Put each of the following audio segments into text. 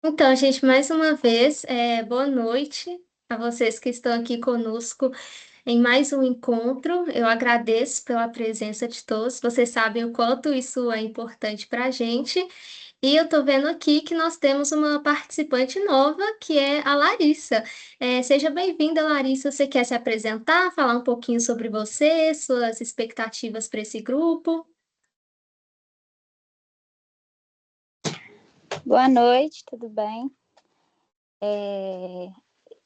Então, gente, mais uma vez, boa noite a vocês que estão aqui conosco em mais um encontro. Eu agradeço pela presença de todos. Vocês sabem o quanto isso é importante para a gente. E eu estou vendo aqui que nós temos uma participante nova, que é a Larissa. Seja bem-vinda, Larissa. Você quer se apresentar, falar um pouquinho sobre você, suas expectativas para esse grupo? Boa noite, tudo bem?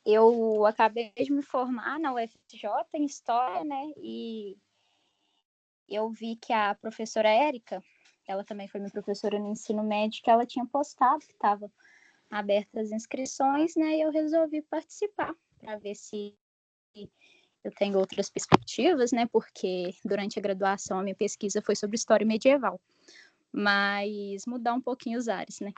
Eu acabei de me formar na UFJ em História, né? E eu vi que a professora Érica, ela também foi minha professora no ensino médio, que ela tinha postado que estava abertas as inscrições, né? E eu resolvi participar para ver se eu tenho outras perspectivas, né? Porque durante a graduação a minha pesquisa foi sobre história medieval, mas mudar um pouquinho os ares, né?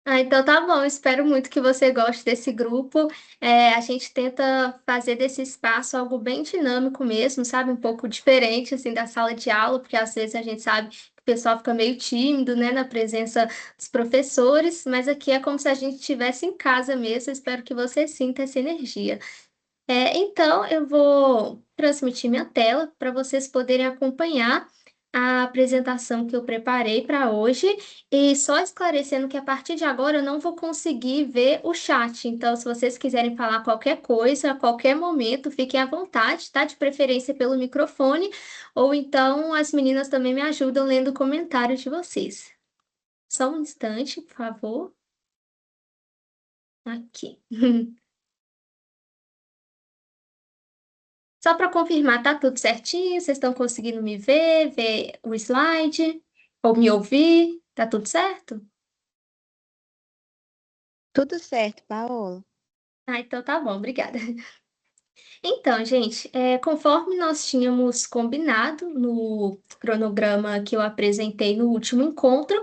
Então tá bom, espero muito que você goste desse grupo. A gente tenta fazer desse espaço algo bem dinâmico mesmo, sabe? Um pouco diferente assim da sala de aula, porque às vezes a gente sabe que o pessoal fica meio tímido, né, na presença dos professores, mas aqui é como se a gente estivesse em casa mesmo. Espero que você sinta essa energia. Então, eu vou transmitir minha tela para vocês poderem acompanhar a apresentação que eu preparei para hoje. E só esclarecendo que a partir de agora eu não vou conseguir ver o chat. Então, se vocês quiserem falar qualquer coisa, a qualquer momento, fiquem à vontade, tá? De preferência pelo microfone, ou então as meninas também me ajudam lendo o comentário de vocês. Só um instante, por favor. Aqui. Só para confirmar, tá tudo certinho? Vocês estão conseguindo me ver o slide ou me ouvir? Tá tudo certo? Tudo certo, Paola. Então tá bom, obrigada. Então, gente, conforme nós tínhamos combinado no cronograma que eu apresentei no último encontro,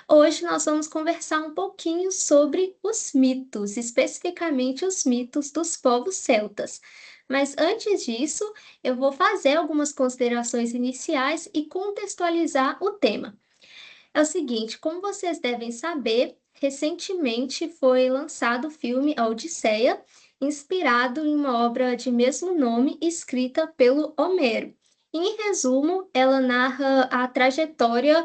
hoje nós vamos conversar um pouquinho sobre os mitos, especificamente os mitos dos povos celtas. Mas antes disso, eu vou fazer algumas considerações iniciais e contextualizar o tema. É o seguinte, como vocês devem saber, recentemente foi lançado o filme A Odisseia, inspirado em uma obra de mesmo nome escrita pelo Homero. Em resumo, ela narra a trajetória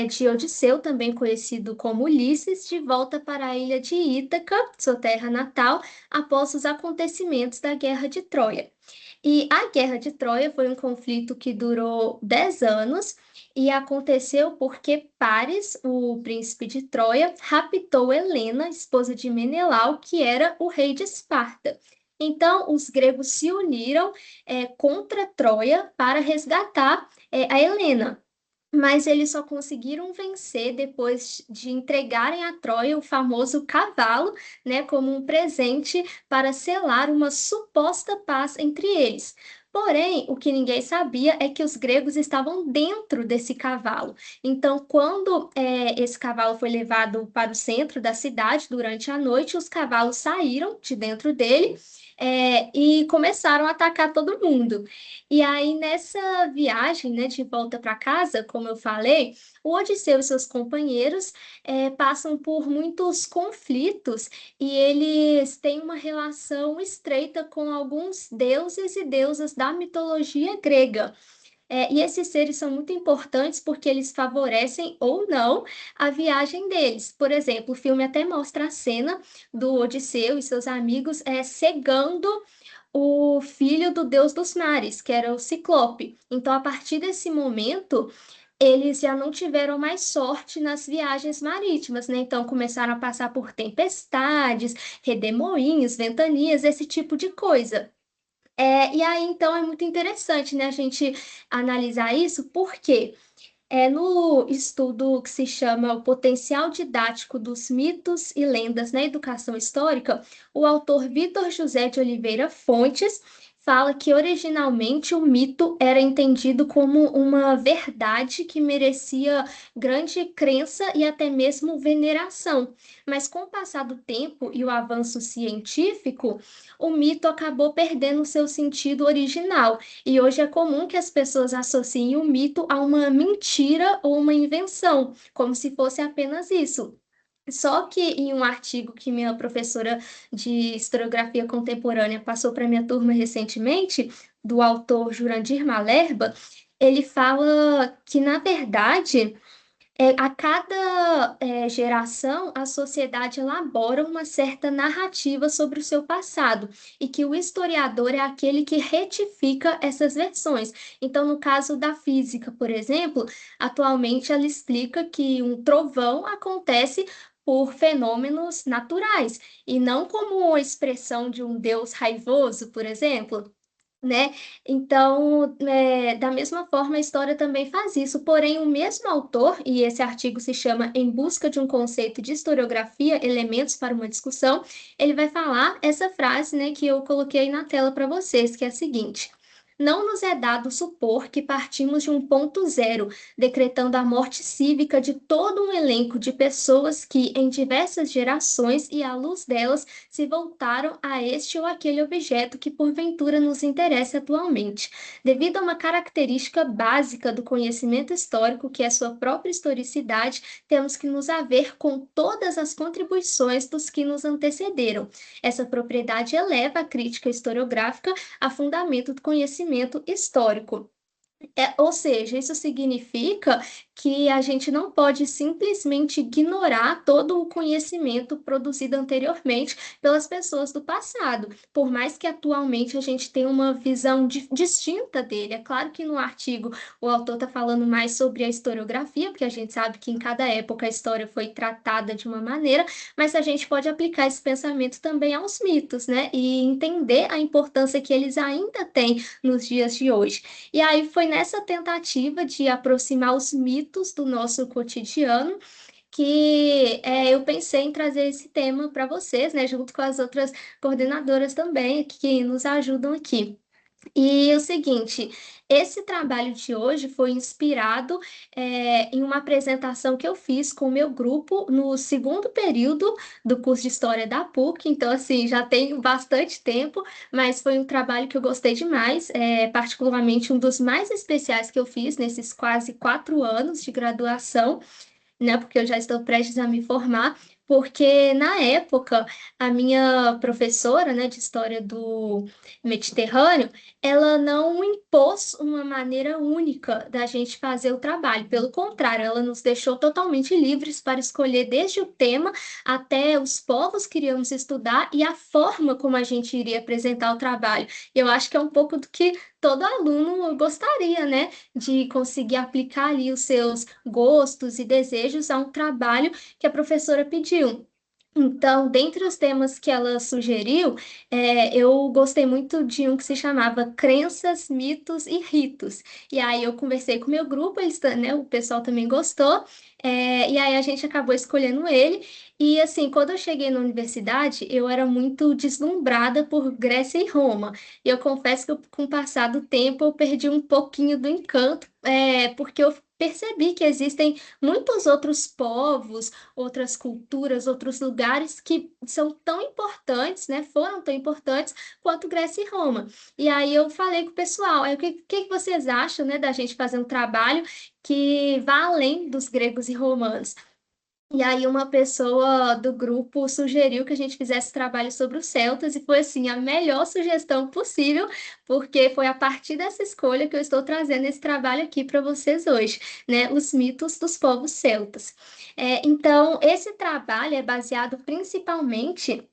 de Odisseu, também conhecido como Ulisses, de volta para a ilha de Ítaca, sua terra natal, após os acontecimentos da Guerra de Troia. E a Guerra de Troia foi um conflito que durou 10 anos e aconteceu porque Paris, o príncipe de Troia, raptou Helena, esposa de Menelau, que era o rei de Esparta. Então, os gregos se uniram contra Troia para resgatar a Helena. Mas eles só conseguiram vencer depois de entregarem a Troia o famoso cavalo, né, como um presente para selar uma suposta paz entre eles. Porém, o que ninguém sabia é que os gregos estavam dentro desse cavalo. Então, quando esse cavalo foi levado para o centro da cidade durante a noite, os cavalos saíram de dentro dele, e começaram a atacar todo mundo. E aí, nessa viagem, né, de volta para casa, como eu falei, o Odisseu e seus companheiros passam por muitos conflitos e eles têm uma relação estreita com alguns deuses e deusas da mitologia grega. E esses seres são muito importantes porque eles favorecem ou não a viagem deles. Por exemplo, o filme até mostra a cena do Odisseu e seus amigos cegando o filho do deus dos mares, que era o Ciclope. Então, a partir desse momento, eles já não tiveram mais sorte nas viagens marítimas, né? Então, começaram a passar por tempestades, redemoinhos, ventanias, esse tipo de coisa. E aí, então, é muito interessante, né, a gente analisar isso, porque no estudo que se chama O Potencial Didático dos Mitos e Lendas na Educação Histórica, o autor Vitor José de Oliveira Fontes fala que originalmente o mito era entendido como uma verdade que merecia grande crença e até mesmo veneração. Mas com o passar do tempo e o avanço científico, o mito acabou perdendo seu sentido original. E hoje é comum que as pessoas associem o mito a uma mentira ou uma invenção, como se fosse apenas isso. Só que em um artigo que minha professora de historiografia contemporânea passou para minha turma recentemente, do autor Jurandir Malerba, ele fala que, na verdade, a cada geração, a sociedade elabora uma certa narrativa sobre o seu passado, e que o historiador é aquele que retifica essas versões. Então, no caso da física, por exemplo, atualmente ela explica que um trovão acontece por fenômenos naturais, e não como a expressão de um deus raivoso, por exemplo, né? Então, da mesma forma, a história também faz isso. Porém, o mesmo autor, e esse artigo se chama Em Busca de um Conceito de Historiografia, Elementos para uma Discussão, ele vai falar essa frase, né, que eu coloquei aí na tela para vocês, que é a seguinte: Não nos é dado supor que partimos de um ponto zero, decretando a morte cívica de todo um elenco de pessoas que, em diversas gerações e à luz delas, se voltaram a este ou aquele objeto que porventura nos interessa atualmente, devido a uma característica básica do conhecimento histórico, que é sua própria historicidade, temos que nos haver com todas as contribuições dos que nos antecederam. Essa propriedade eleva a crítica historiográfica a fundamento do conhecimento histórico. Ou seja, isso significa que a gente não pode simplesmente ignorar todo o conhecimento produzido anteriormente pelas pessoas do passado, por mais que atualmente a gente tenha uma visão distinta dele. É claro que no artigo o autor está falando mais sobre a historiografia, porque a gente sabe que em cada época a história foi tratada de uma maneira, mas a gente pode aplicar esse pensamento também aos mitos, né? E entender a importância que eles ainda têm nos dias de hoje. E aí foi nessa tentativa de aproximar os mitos do nosso cotidiano que eu pensei em trazer esse tema para vocês, né, junto com as outras coordenadoras também que nos ajudam aqui. E é o seguinte, esse trabalho de hoje foi inspirado em uma apresentação que eu fiz com o meu grupo no segundo período do curso de História da PUC, então, assim, já tem bastante tempo, mas foi um trabalho que eu gostei demais, particularmente um dos mais especiais que eu fiz nesses quase 4 anos de graduação, né? Porque eu já estou prestes a me formar, porque na época a minha professora, né, de história do Mediterrâneo, ela não impôs uma maneira única da gente fazer o trabalho. Pelo contrário, ela nos deixou totalmente livres para escolher desde o tema até os povos que iríamos estudar e a forma como a gente iria apresentar o trabalho. Eu acho que é um pouco do que todo aluno gostaria, né? De conseguir aplicar ali os seus gostos e desejos a um trabalho que a professora pediu. Então, dentre os temas que ela sugeriu, eu gostei muito de um que se chamava Crenças, Mitos e Ritos. E aí eu conversei com o meu grupo, né, o pessoal também gostou, e aí a gente acabou escolhendo ele. E assim, quando eu cheguei na universidade, eu era muito deslumbrada por Grécia e Roma. E eu confesso que com o passar do tempo eu perdi um pouquinho do encanto, porque eu percebi que existem muitos outros povos, outras culturas, outros lugares que são tão importantes, né? Foram tão importantes quanto Grécia e Roma. E aí eu falei com o pessoal, o que vocês acham, né, da gente fazer um trabalho que vá além dos gregos e romanos? E aí uma pessoa do grupo sugeriu que a gente fizesse trabalho sobre os celtas e foi assim a melhor sugestão possível, porque foi a partir dessa escolha que eu estou trazendo esse trabalho aqui para vocês hoje, né? Os mitos dos povos celtas. Então, esse trabalho é baseado principalmente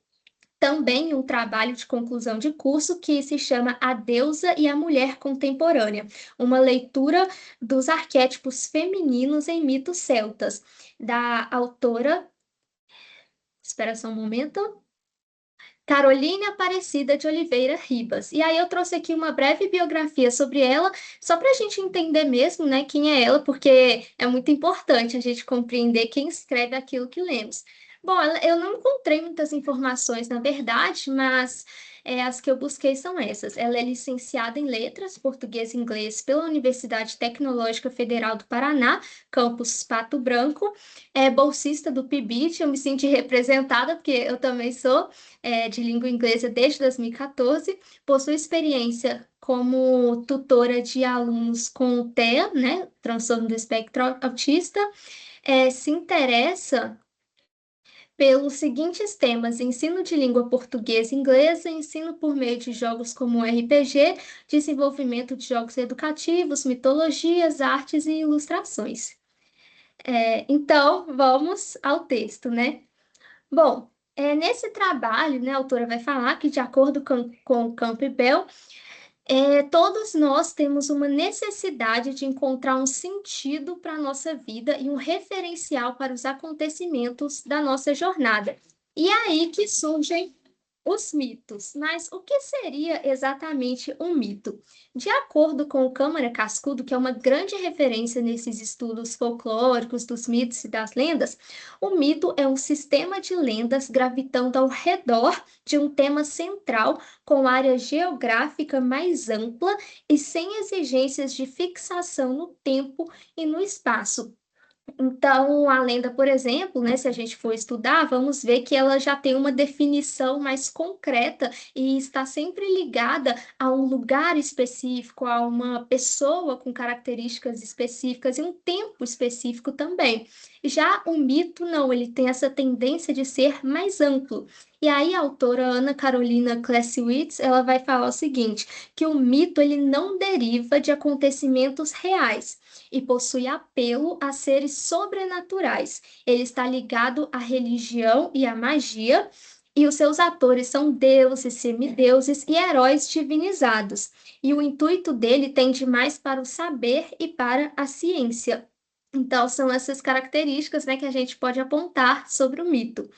também um trabalho de conclusão de curso que se chama A Deusa e a Mulher Contemporânea, uma leitura dos arquétipos femininos em mitos celtas, da autora, espera só um momento, Caroline Aparecida de Oliveira Ribas. E aí eu trouxe aqui uma breve biografia sobre ela, só para a gente entender mesmo, né, quem é ela, porque é muito importante a gente compreender quem escreve aquilo que lemos. Bom, eu não encontrei muitas informações, na verdade, mas as que eu busquei são essas. Ela é licenciada em Letras, Português e Inglês pela Universidade Tecnológica Federal do Paraná, campus Pato Branco. É bolsista do PIBIT, eu me senti representada, porque eu também sou de língua inglesa desde 2014. Possui experiência como tutora de alunos com TEA, né, transtorno do espectro autista. Se interessa pelos seguintes temas: ensino de língua portuguesa e inglesa, ensino por meio de jogos como RPG, desenvolvimento de jogos educativos, mitologias, artes e ilustrações. Então, vamos ao texto, né? Bom, nesse trabalho, né, a autora vai falar que, de acordo com Campbell, todos nós temos uma necessidade de encontrar um sentido para a nossa vida e um referencial para os acontecimentos da nossa jornada. E é aí que surgem os mitos. Mas o que seria exatamente um mito? De acordo com o Câmara Cascudo, que é uma grande referência nesses estudos folclóricos dos mitos e das lendas, o mito é um sistema de lendas gravitando ao redor de um tema central com área geográfica mais ampla e sem exigências de fixação no tempo e no espaço. Então, a lenda, por exemplo, né, se a gente for estudar, vamos ver que ela já tem uma definição mais concreta e está sempre ligada a um lugar específico, a uma pessoa com características específicas e um tempo específico também. Já o mito, não, ele tem essa tendência de ser mais amplo. E aí a autora Ana Carolina Clausewitz, ela vai falar o seguinte, que o mito ele não deriva de acontecimentos reais e possui apelo a seres sobrenaturais. Ele está ligado à religião e à magia, e os seus atores são deuses, semideuses e heróis divinizados. E o intuito dele tende mais para o saber e para a ciência. Então, são essas características, né, que a gente pode apontar sobre o mito.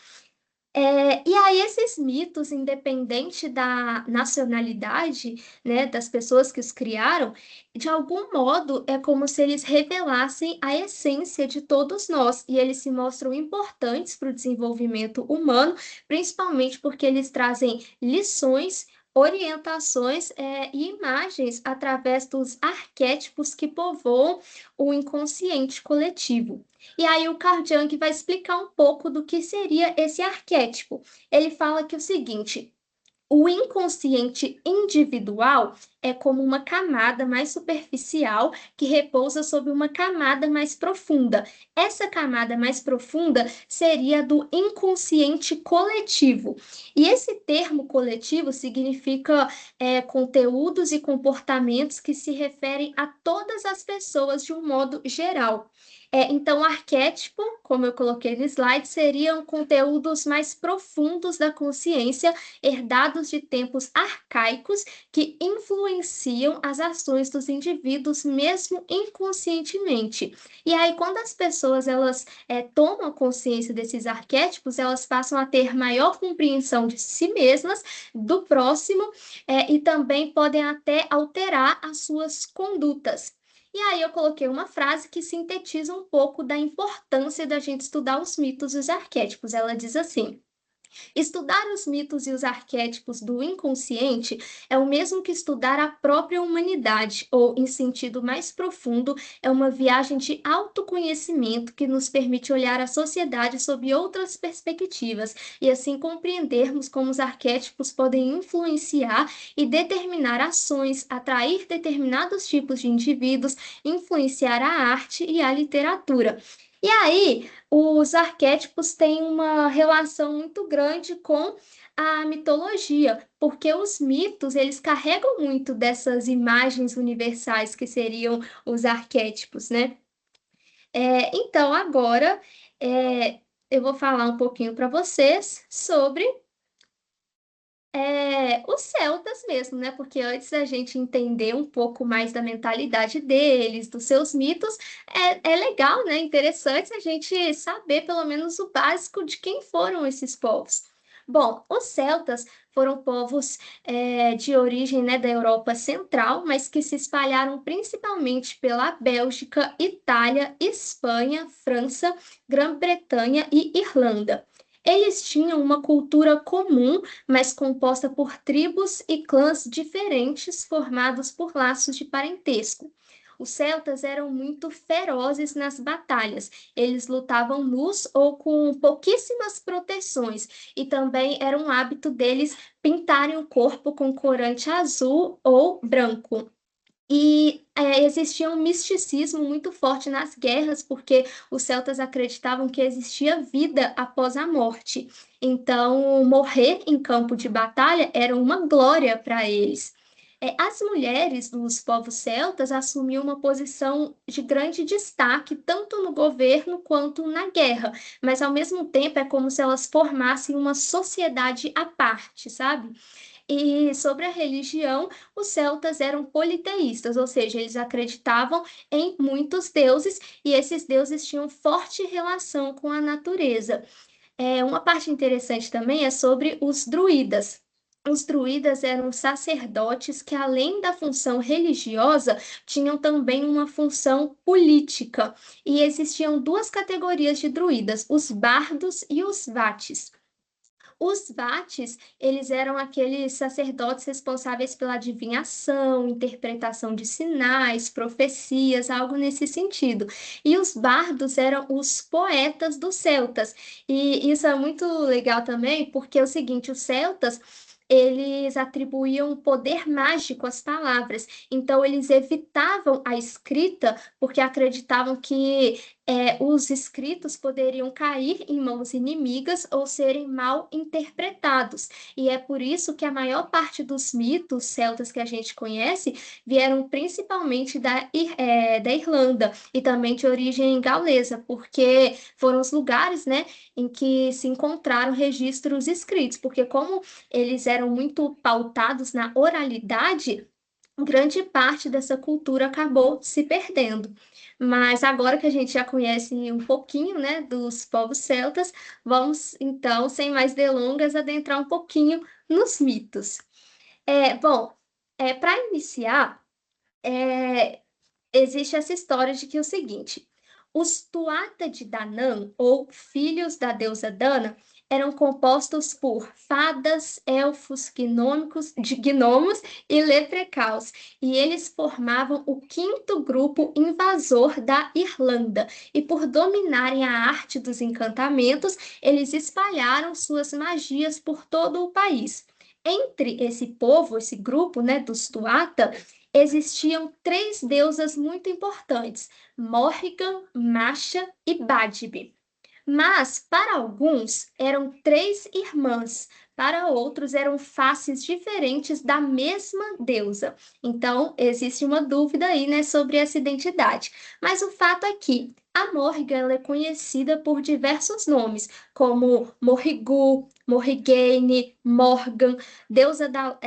E aí, esses mitos, independente da nacionalidade, né, das pessoas que os criaram, de algum modo é como se eles revelassem a essência de todos nós, e eles se mostram importantes para o desenvolvimento humano, principalmente porque eles trazem lições, orientações, e imagens através dos arquétipos que povoam o inconsciente coletivo. E aí o Carl Jung vai explicar um pouco do que seria esse arquétipo. Ele fala que é o seguinte: o inconsciente individual é como uma camada mais superficial que repousa sobre uma camada mais profunda. Essa camada mais profunda seria a do inconsciente coletivo. E esse termo coletivo significa conteúdos e comportamentos que se referem a todas as pessoas de um modo geral. Então, o arquétipo, como eu coloquei no slide, seriam conteúdos mais profundos da consciência, herdados de tempos arcaicos, que influenciam as ações dos indivíduos, mesmo inconscientemente. E aí, quando as pessoas elas tomam consciência desses arquétipos, elas passam a ter maior compreensão de si mesmas, do próximo, e também podem até alterar as suas condutas. E aí eu coloquei uma frase que sintetiza um pouco da importância da gente estudar os mitos e os arquétipos. Ela diz assim: estudar os mitos e os arquétipos do inconsciente é o mesmo que estudar a própria humanidade, ou, em sentido mais profundo, é uma viagem de autoconhecimento que nos permite olhar a sociedade sob outras perspectivas e assim compreendermos como os arquétipos podem influenciar e determinar ações, atrair determinados tipos de indivíduos, influenciar a arte e a literatura. E aí, os arquétipos têm uma relação muito grande com a mitologia, porque os mitos, eles carregam muito dessas imagens universais que seriam os arquétipos, né? Então, agora, eu vou falar um pouquinho para vocês sobre os celtas mesmo, né? Porque antes da gente entender um pouco mais da mentalidade deles, dos seus mitos, é legal, né? Interessante a gente saber pelo menos o básico de quem foram esses povos. Bom, os celtas foram povos de origem, né, da Europa Central, mas que se espalharam principalmente pela Bélgica, Itália, Espanha, França, Grã-Bretanha e Irlanda. Eles tinham uma cultura comum, mas composta por tribos e clãs diferentes, formados por laços de parentesco. Os celtas eram muito ferozes nas batalhas. Eles lutavam nus ou com pouquíssimas proteções, e também era um hábito deles pintarem o corpo com corante azul ou branco. E existia um misticismo muito forte nas guerras, porque os celtas acreditavam que existia vida após a morte. Então, morrer em campo de batalha era uma glória para eles. As mulheres dos povos celtas assumiam uma posição de grande destaque, tanto no governo quanto na guerra, mas ao mesmo tempo é como se elas formassem uma sociedade à parte, sabe? E sobre a religião, os celtas eram politeístas, ou seja, eles acreditavam em muitos deuses e esses deuses tinham forte relação com a natureza. Uma parte interessante também é sobre os druidas. Os druidas eram sacerdotes que, além da função religiosa, tinham também uma função política. E existiam duas categorias de druidas, os bardos e os vates. Os vates, eles eram aqueles sacerdotes responsáveis pela adivinhação, interpretação de sinais, profecias, algo nesse sentido. E os bardos eram os poetas dos celtas. E isso é muito legal também, porque é o seguinte, os celtas, eles atribuíam poder mágico às palavras. Então, eles evitavam a escrita porque acreditavam que os escritos poderiam cair em mãos inimigas ou serem mal interpretados. E é por isso que a maior parte dos mitos celtas que a gente conhece vieram principalmente da Irlanda e também de origem gaulesa, porque foram os lugares, né, em que se encontraram registros escritos, porque como eles eram muito pautados na oralidade, grande parte dessa cultura acabou se perdendo. Mas agora que a gente já conhece um pouquinho, né, dos povos celtas, vamos então, sem mais delongas, adentrar um pouquinho nos mitos. Bom, para iniciar, é, existe essa história de que é o seguinte: os Tuatha de Danann, ou filhos da deusa Dana, eram compostos por fadas, elfos, gnomos e leprechauns, e eles formavam o quinto grupo invasor da Irlanda. E por dominarem a arte dos encantamentos, eles espalharam suas magias por todo o país. Entre esse povo, esse grupo, né, dos Tuatha, existiam três deusas muito importantes: Morrigan, Masha e Badib. Mas, para alguns, eram três irmãs, para outros, eram faces diferentes da mesma deusa. Então, existe uma dúvida aí, né, sobre essa identidade. Mas o fato é que a Morrigan ela é conhecida por diversos nomes, como Morrigu, Morrigaine, Morgan, deusa da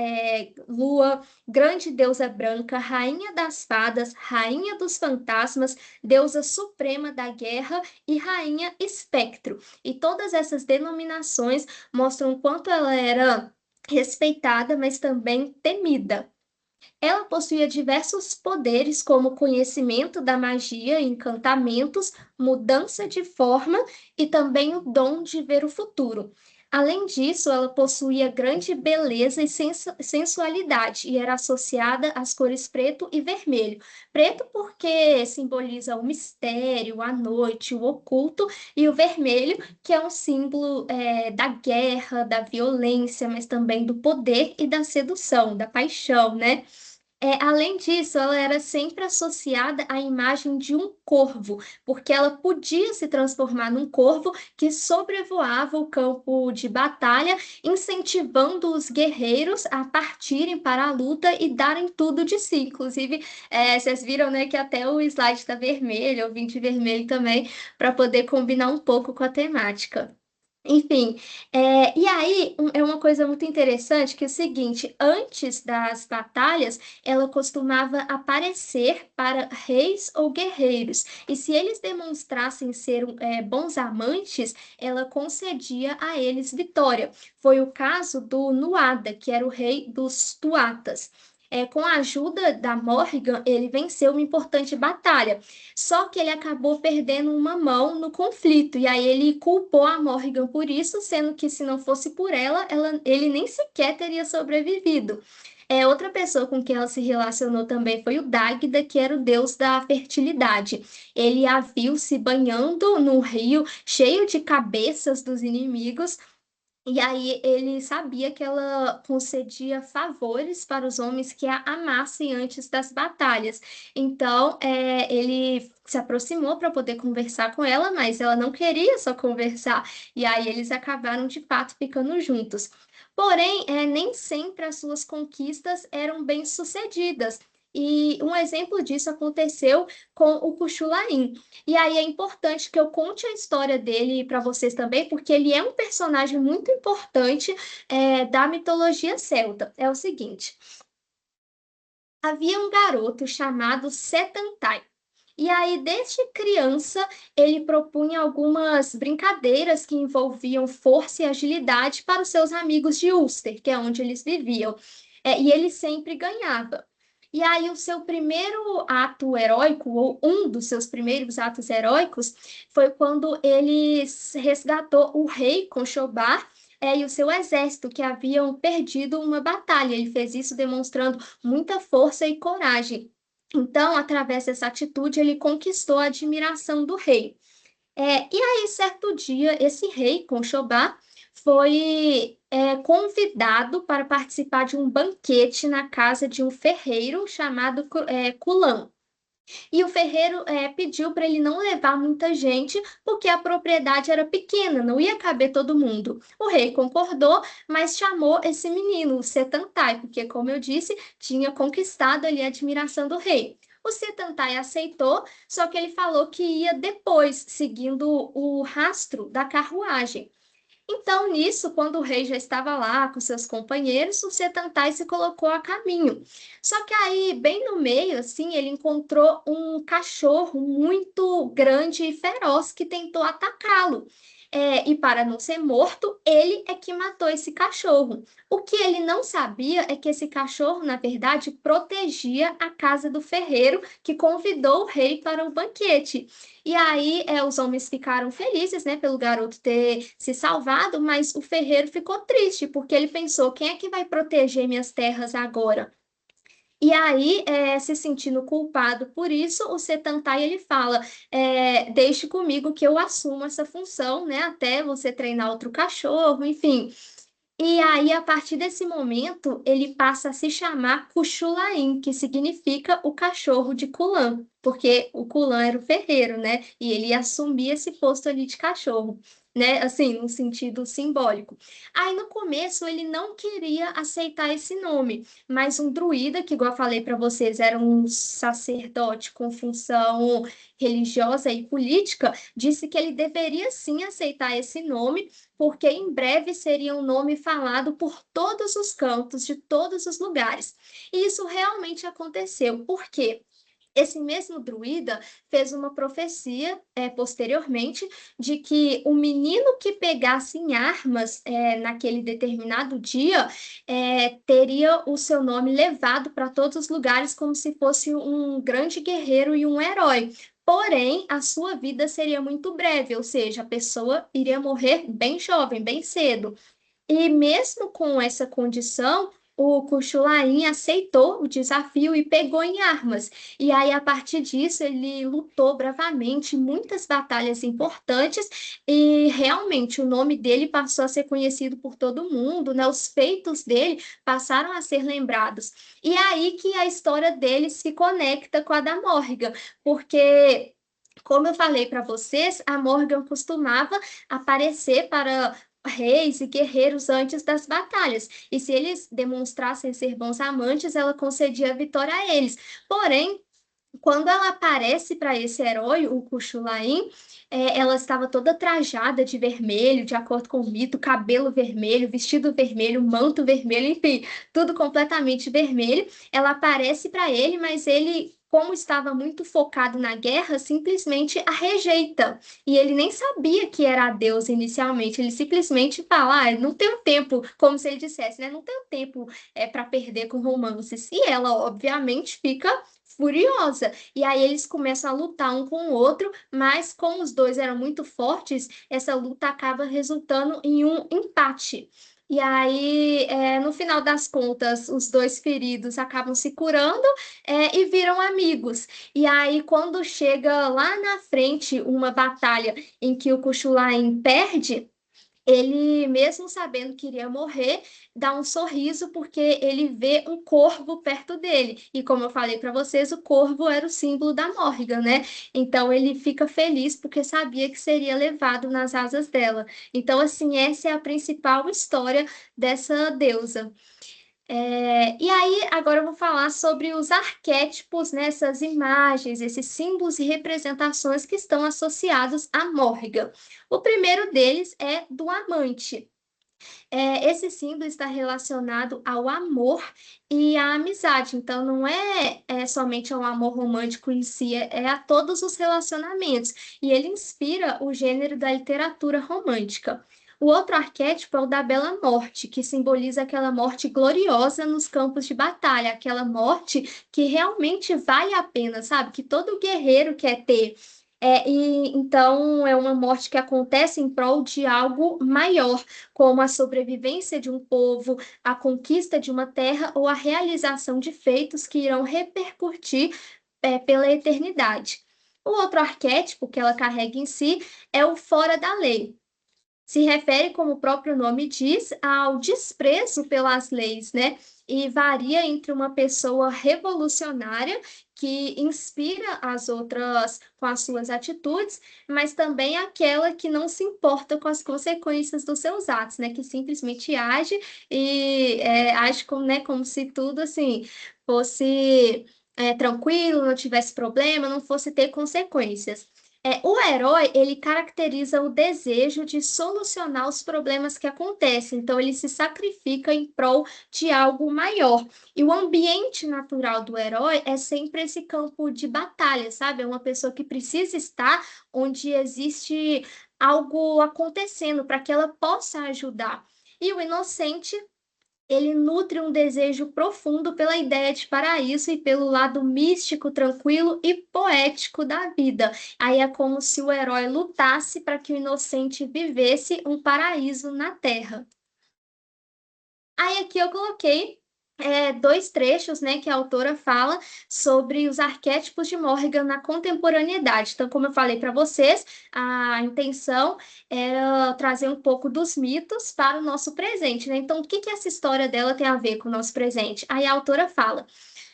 lua, grande deusa branca, rainha das fadas, rainha dos fantasmas, deusa suprema da guerra e rainha espectro. E todas essas denominações mostram o quanto ela era respeitada, mas também temida. Ela possuía diversos poderes, como conhecimento da magia, encantamentos, mudança de forma e também o dom de ver o futuro. Além disso, ela possuía grande beleza e sensualidade e era associada às cores preto e vermelho. Preto porque simboliza o mistério, a noite, o oculto, e o vermelho, que é um símbolo da guerra, da violência, mas também do poder e da sedução, da paixão, né? Além disso, ela era sempre associada à imagem de um corvo, porque ela podia se transformar num corvo que sobrevoava o campo de batalha, incentivando os guerreiros a partirem para a luta e darem tudo de si. Inclusive, vocês viram, né, que até o slide está vermelho, eu vim de vermelho também, para poder combinar um pouco com a temática. Enfim, e aí é uma coisa muito interessante que é o seguinte: antes das batalhas, ela costumava aparecer para reis ou guerreiros, e se eles demonstrassem ser bons amantes, ela concedia a eles vitória. Foi o caso do Nuada, que era o rei dos Tuatas. Com a ajuda da Morrigan, ele venceu uma importante batalha. Só que ele acabou perdendo uma mão no conflito, e aí ele culpou a Morrigan por isso, sendo que se não fosse por ele nem sequer teria sobrevivido. Outra pessoa com quem ela se relacionou também foi o Dagda, que era o deus da fertilidade. Ele a viu se banhando no rio, cheio de cabeças dos inimigos, e aí ele sabia que ela concedia favores para os homens que a amassem antes das batalhas. Então, ele se aproximou para poder conversar com ela, mas ela não queria só conversar. E aí eles acabaram de fato ficando juntos. Porém, nem sempre as suas conquistas eram bem-sucedidas. E um exemplo disso aconteceu com o Cuchulainn. E aí é importante que eu conte a história dele para vocês também, porque ele é um personagem muito importante da mitologia celta. É o seguinte: havia um garoto chamado Setantai. E aí, desde criança, ele propunha algumas brincadeiras que envolviam força e agilidade para os seus amigos de Ulster, que é onde eles viviam. E ele sempre ganhava. E aí, o seu primeiro ato heróico, ou um dos seus primeiros atos heróicos, foi quando ele resgatou o rei Conchobar, e o seu exército, que haviam perdido uma batalha. Ele fez isso demonstrando muita força e coragem. Então, através dessa atitude, ele conquistou a admiração do rei. E aí, certo dia, esse rei, Conchobá, foi convidado para participar de um banquete na casa de um ferreiro chamado Culan. E o ferreiro pediu para ele não levar muita gente, porque a propriedade era pequena, não ia caber todo mundo. O rei concordou, mas chamou esse menino, o Setantai, porque, como eu disse, tinha conquistado ali a admiração do rei. O Setantai aceitou, só que ele falou que ia depois, seguindo o rastro da carruagem. Então, nisso, quando o rei já estava lá com seus companheiros, o Setantai se colocou a caminho. Só que aí, bem no meio, assim, ele encontrou um cachorro muito grande e feroz que tentou atacá-lo. E para não ser morto, ele é que matou esse cachorro. O que ele não sabia é que esse cachorro, na verdade, protegia a casa do ferreiro que convidou o rei para o banquete. E aí, os homens ficaram felizes, né, pelo garoto ter se salvado, mas o ferreiro ficou triste, porque ele pensou: quem é que vai proteger minhas terras agora? E aí, se sentindo culpado por isso, o Setantai ele fala: deixe comigo que eu assumo essa função, né, até você treinar outro cachorro, enfim. E aí, a partir desse momento, ele passa a se chamar Cuchulainn, que significa o cachorro de Culan, porque o Culan era o ferreiro, né? E ele assumia esse posto ali de cachorro, né? Assim, num sentido simbólico. Aí, no começo, ele não queria aceitar esse nome, mas um druida, que, igual eu falei para vocês, era um sacerdote com função religiosa e política, disse que ele deveria sim aceitar esse nome, porque em breve seria um nome falado por todos os cantos, de todos os lugares. E isso realmente aconteceu. Por quê? Esse mesmo druida fez uma profecia posteriormente de que o menino que pegasse em armas naquele determinado dia teria o seu nome levado para todos os lugares como se fosse um grande guerreiro e um herói. Porém, a sua vida seria muito breve, ou seja, a pessoa iria morrer bem jovem, bem cedo. E mesmo com essa condição, o Kuchulainn aceitou o desafio e pegou em armas. E aí, a partir disso, ele lutou bravamente em muitas batalhas importantes e realmente o nome dele passou a ser conhecido por todo mundo, né? Os feitos dele passaram a ser lembrados. E é aí que a história dele se conecta com a da Morrigan, porque como eu falei para vocês, a Morgan costumava aparecer para reis e guerreiros antes das batalhas. E se eles demonstrassem ser bons amantes, ela concedia a vitória a eles. Porém, quando ela aparece para esse herói, o Cuchulainn, ela estava toda trajada de vermelho, de acordo com o mito, cabelo vermelho, vestido vermelho, manto vermelho, enfim, tudo completamente vermelho. Ela aparece para ele, mas ele como estava muito focado na guerra, simplesmente a rejeita. E ele nem sabia que era a deusa inicialmente, ele simplesmente fala, ah, não tenho tempo, como se ele dissesse, né? Não tenho tempo para perder com romances. E ela, obviamente, fica furiosa. E aí eles começam a lutar um com o outro, mas como os dois eram muito fortes, essa luta acaba resultando em um empate. E aí, no final das contas, os dois feridos acabam se curando, e viram amigos. E aí, quando chega lá na frente uma batalha em que o Kuchulain perde, ele, mesmo sabendo que iria morrer, dá um sorriso porque ele vê um corvo perto dele. E como eu falei para vocês, o corvo era o símbolo da Morrigan, né? Então ele fica feliz porque sabia que seria levado nas asas dela. Então, assim, essa é a principal história dessa deusa. E aí, agora eu vou falar sobre os arquétipos, né, essas imagens, esses símbolos e representações que estão associados a Morrigan. O primeiro deles é do amante. Esse símbolo está relacionado ao amor e à amizade. Então, não é somente ao amor romântico em si, é a todos os relacionamentos. E ele inspira o gênero da literatura romântica. O outro arquétipo é o da Bela Morte, que simboliza aquela morte gloriosa nos campos de batalha, aquela morte que realmente vale a pena, sabe? Que todo guerreiro quer ter. E então é uma morte que acontece em prol de algo maior, como a sobrevivência de um povo, a conquista de uma terra ou a realização de feitos que irão repercutir, pela eternidade. O outro arquétipo que ela carrega em si é o fora da lei. Se refere, como o próprio nome diz, ao desprezo pelas leis, né? E varia entre uma pessoa revolucionária que inspira as outras com as suas atitudes, mas também aquela que não se importa com as consequências dos seus atos, né? Que simplesmente age e age como, né, como se tudo assim fosse tranquilo, não tivesse problema, não fosse ter consequências. O herói, ele caracteriza o desejo de solucionar os problemas que acontecem, então ele se sacrifica em prol de algo maior. E o ambiente natural do herói é sempre esse campo de batalha, sabe? É uma pessoa que precisa estar onde existe algo acontecendo para que ela possa ajudar. E o inocente, ele nutre um desejo profundo pela ideia de paraíso e pelo lado místico, tranquilo e poético da vida. Aí é como se o herói lutasse para que o inocente vivesse um paraíso na Terra. Aí aqui eu coloquei dois trechos, né, que a autora fala sobre os arquétipos de Morrigan na contemporaneidade. Então, como eu falei para vocês, a intenção era trazer um pouco dos mitos para o nosso presente, né? Então, o que que essa história dela tem a ver com o nosso presente? Aí a autora fala: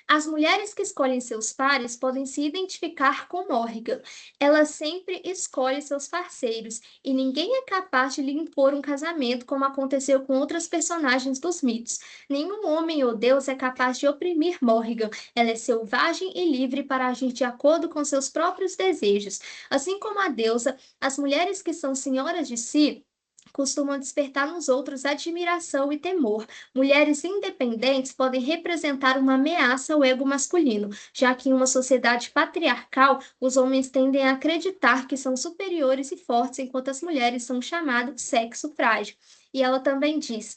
as mulheres que escolhem seus pares podem se identificar com Morrigan. Ela sempre escolhe seus parceiros, e ninguém é capaz de lhe impor um casamento como aconteceu com outras personagens dos mitos. Nenhum homem ou deus é capaz de oprimir Morrigan. Ela é selvagem e livre para agir de acordo com seus próprios desejos. Assim como a deusa, as mulheres que são senhoras de si costumam despertar nos outros admiração e temor. Mulheres independentes podem representar uma ameaça ao ego masculino, já que em uma sociedade patriarcal, os homens tendem a acreditar que são superiores e fortes, enquanto as mulheres são chamadas sexo frágil. E ela também diz: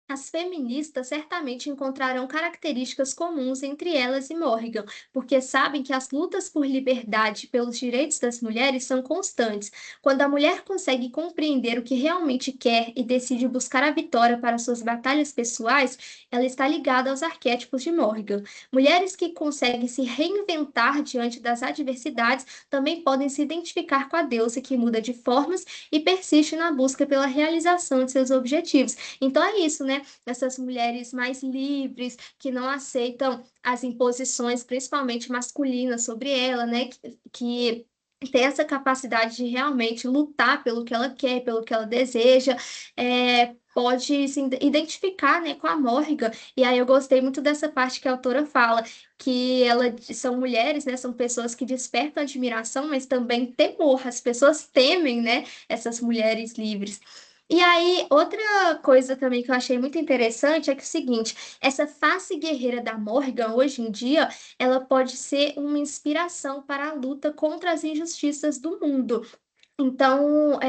as feministas certamente encontrarão características comuns entre elas e Morrigan, porque sabem que as lutas por liberdade e pelos direitos das mulheres são constantes. Quando a mulher consegue compreender o que realmente quer e decide buscar a vitória para suas batalhas pessoais, ela está ligada aos arquétipos de Morrigan. Mulheres que conseguem se reinventar diante das adversidades também podem se identificar com a deusa que muda de formas e persiste na busca pela realização de seus objetivos. Então é isso, né? Essas mulheres mais livres, que não aceitam as imposições, principalmente masculinas, sobre ela, né? Que tem essa capacidade de realmente lutar pelo que ela quer, pelo que ela deseja, pode se identificar, né, com a Morrigan. E aí eu gostei muito dessa parte que a autora fala, que são mulheres, né, são pessoas que despertam admiração, mas também temor. As pessoas temem, né, essas mulheres livres. E aí, outra coisa também que eu achei muito interessante é que é o seguinte, essa face guerreira da Morgan, hoje em dia, ela pode ser uma inspiração para a luta contra as injustiças do mundo. Então,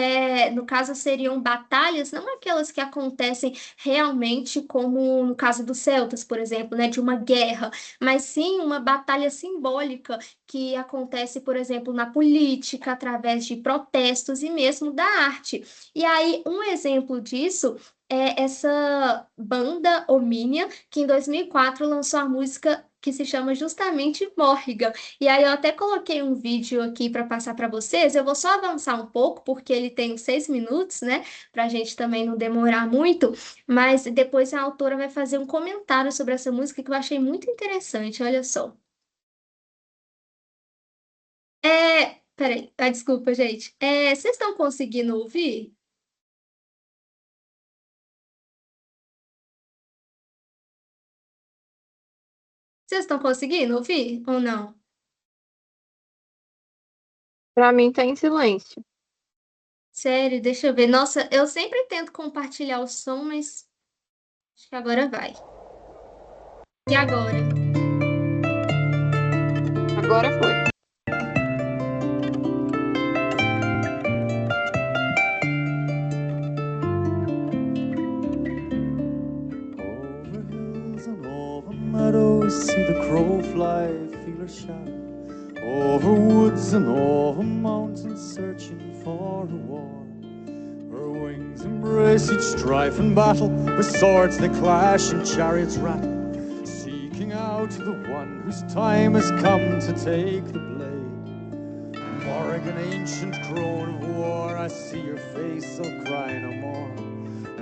no caso, seriam batalhas, não aquelas que acontecem realmente, como no caso dos celtas, por exemplo, né, de uma guerra, mas sim uma batalha simbólica que acontece, por exemplo, na política, através de protestos e mesmo da arte. E aí, um exemplo disso é essa banda Omnia, que em 2004 lançou a música que se chama justamente Morrigan. E aí eu até coloquei um vídeo aqui para passar para vocês. Eu vou só avançar um pouco, porque ele tem 6 minutos, né? Para a gente também não demorar muito. Mas depois a autora vai fazer um comentário sobre essa música que eu achei muito interessante. Olha só. Peraí, desculpa, gente. Vocês estão conseguindo ouvir? Vocês estão conseguindo ouvir ou não? Pra mim tá em silêncio. Sério, deixa eu ver. Nossa, eu sempre tento compartilhar o som, mas acho que agora vai. E agora? Agora foi. Over hills and over meadows, see the crow fly, feel her shout. Over woods and over mountains, searching for a war. Her wings embrace each strife and battle, with swords they clash and chariots rattle, seeking out the one whose time has come to take the blade. Morrigan, ancient crone of war, I see your face, I'll cry no more.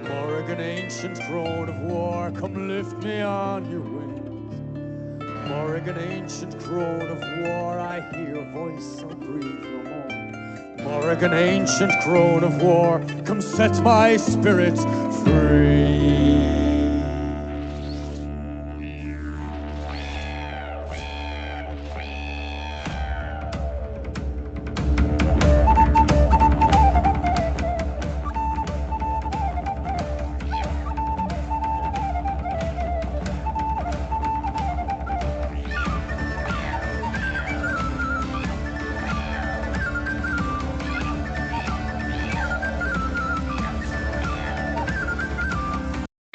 Morrigan, ancient crone of war, come lift me on your wings. Morrigan, ancient crone of war, I hear your voice, I'll breathe no more. Morrigan, ancient crone of war, come set my spirit free.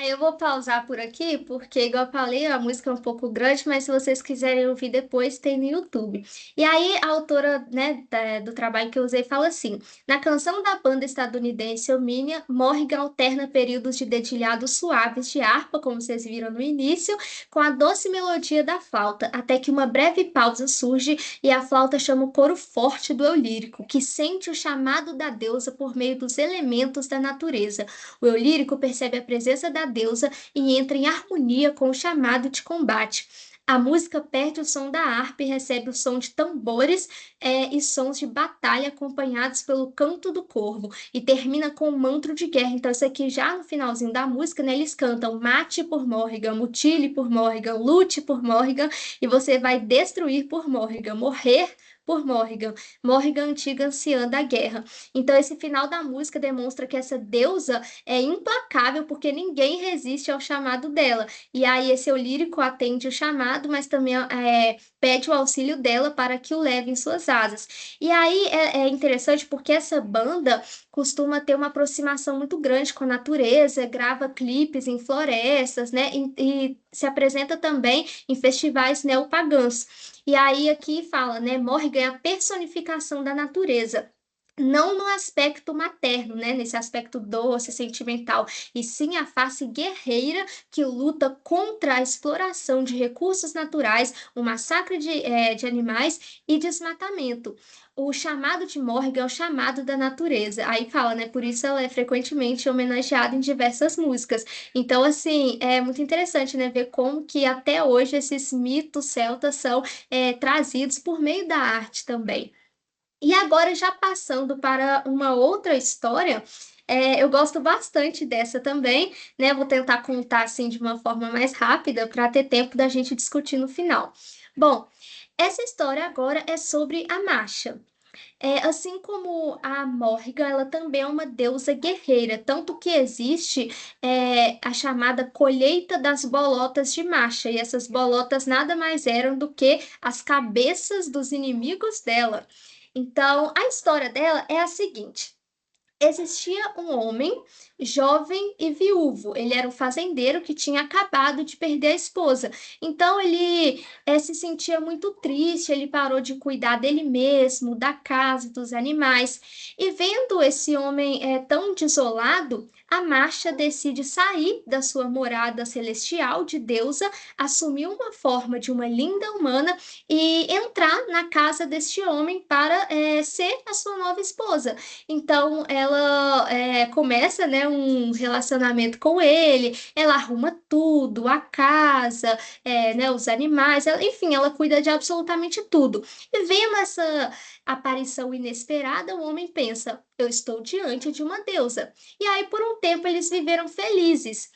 Aí eu vou pausar por aqui, porque, igual eu falei, a música é um pouco grande, mas se vocês quiserem ouvir depois, tem no YouTube. E aí, a autora, né, do trabalho que eu usei fala assim: na canção da banda estadunidense Omnia, Morrigan alterna períodos de dedilhados suaves de harpa, como vocês viram no início, com a doce melodia da flauta, até que uma breve pausa surge e a flauta chama o coro forte do eu lírico, que sente o chamado da deusa por meio dos elementos da natureza. O eu lírico percebe a presença da deusa e entra em harmonia com o chamado de combate. A música perde o som da harpa e recebe o som de tambores, e sons de batalha acompanhados pelo canto do corvo. E termina com um mantra de guerra. Então, isso aqui já no finalzinho da música, né, eles cantam mate por Morrigan, mutile por Morrigan, lute por Morrigan, e você vai destruir por Morrigan, morrer por Morrigan. Morrigan, antiga anciã da guerra. Então, esse final da música demonstra que essa deusa é implacável porque ninguém resiste ao chamado dela. E aí esse eu lírico atende o chamado, mas também pede o auxílio dela para que o leve em suas asas. E aí é interessante porque essa banda costuma ter uma aproximação muito grande com a natureza, grava clipes em florestas, né? E se apresenta também em festivais neopagãos. E aí aqui fala, né? Morrigan é a personificação da natureza, não no aspecto materno, né, nesse aspecto doce, sentimental, e sim a face guerreira que luta contra a exploração de recursos naturais, o massacre de animais e desmatamento. O chamado de Morrigan é o chamado da natureza. Aí fala, né? Por isso ela é frequentemente homenageada em diversas músicas. Então, assim, é muito interessante, né? Ver como que até hoje esses mitos celtas são trazidos por meio da arte também. E agora, já passando para uma outra história, eu gosto bastante dessa também, né? Vou tentar contar assim de uma forma mais rápida para ter tempo da gente discutir no final. Bom, essa história agora é sobre a Masha. Assim como a Morrigan, ela também é uma deusa guerreira, tanto que existe a chamada colheita das bolotas de Masha, e essas bolotas nada mais eram do que as cabeças dos inimigos dela. Então, a história dela é a seguinte. Existia um homem jovem e viúvo. Ele era um fazendeiro que tinha acabado de perder a esposa. Então ele se sentia muito triste. Ele parou de cuidar dele mesmo, da casa, dos animais. E vendo esse homem tão desolado, a Marcha decide sair da sua morada celestial de deusa, assumir uma forma de uma linda humana e entrar na casa deste homem para ser a sua nova esposa. Então ela começa, né, um relacionamento com ele, ela arruma tudo, a casa, né, os animais, enfim, ela cuida de absolutamente tudo. E vendo essa aparição inesperada, o homem pensa: eu estou diante de uma deusa. E aí, por um tempo, eles viveram felizes.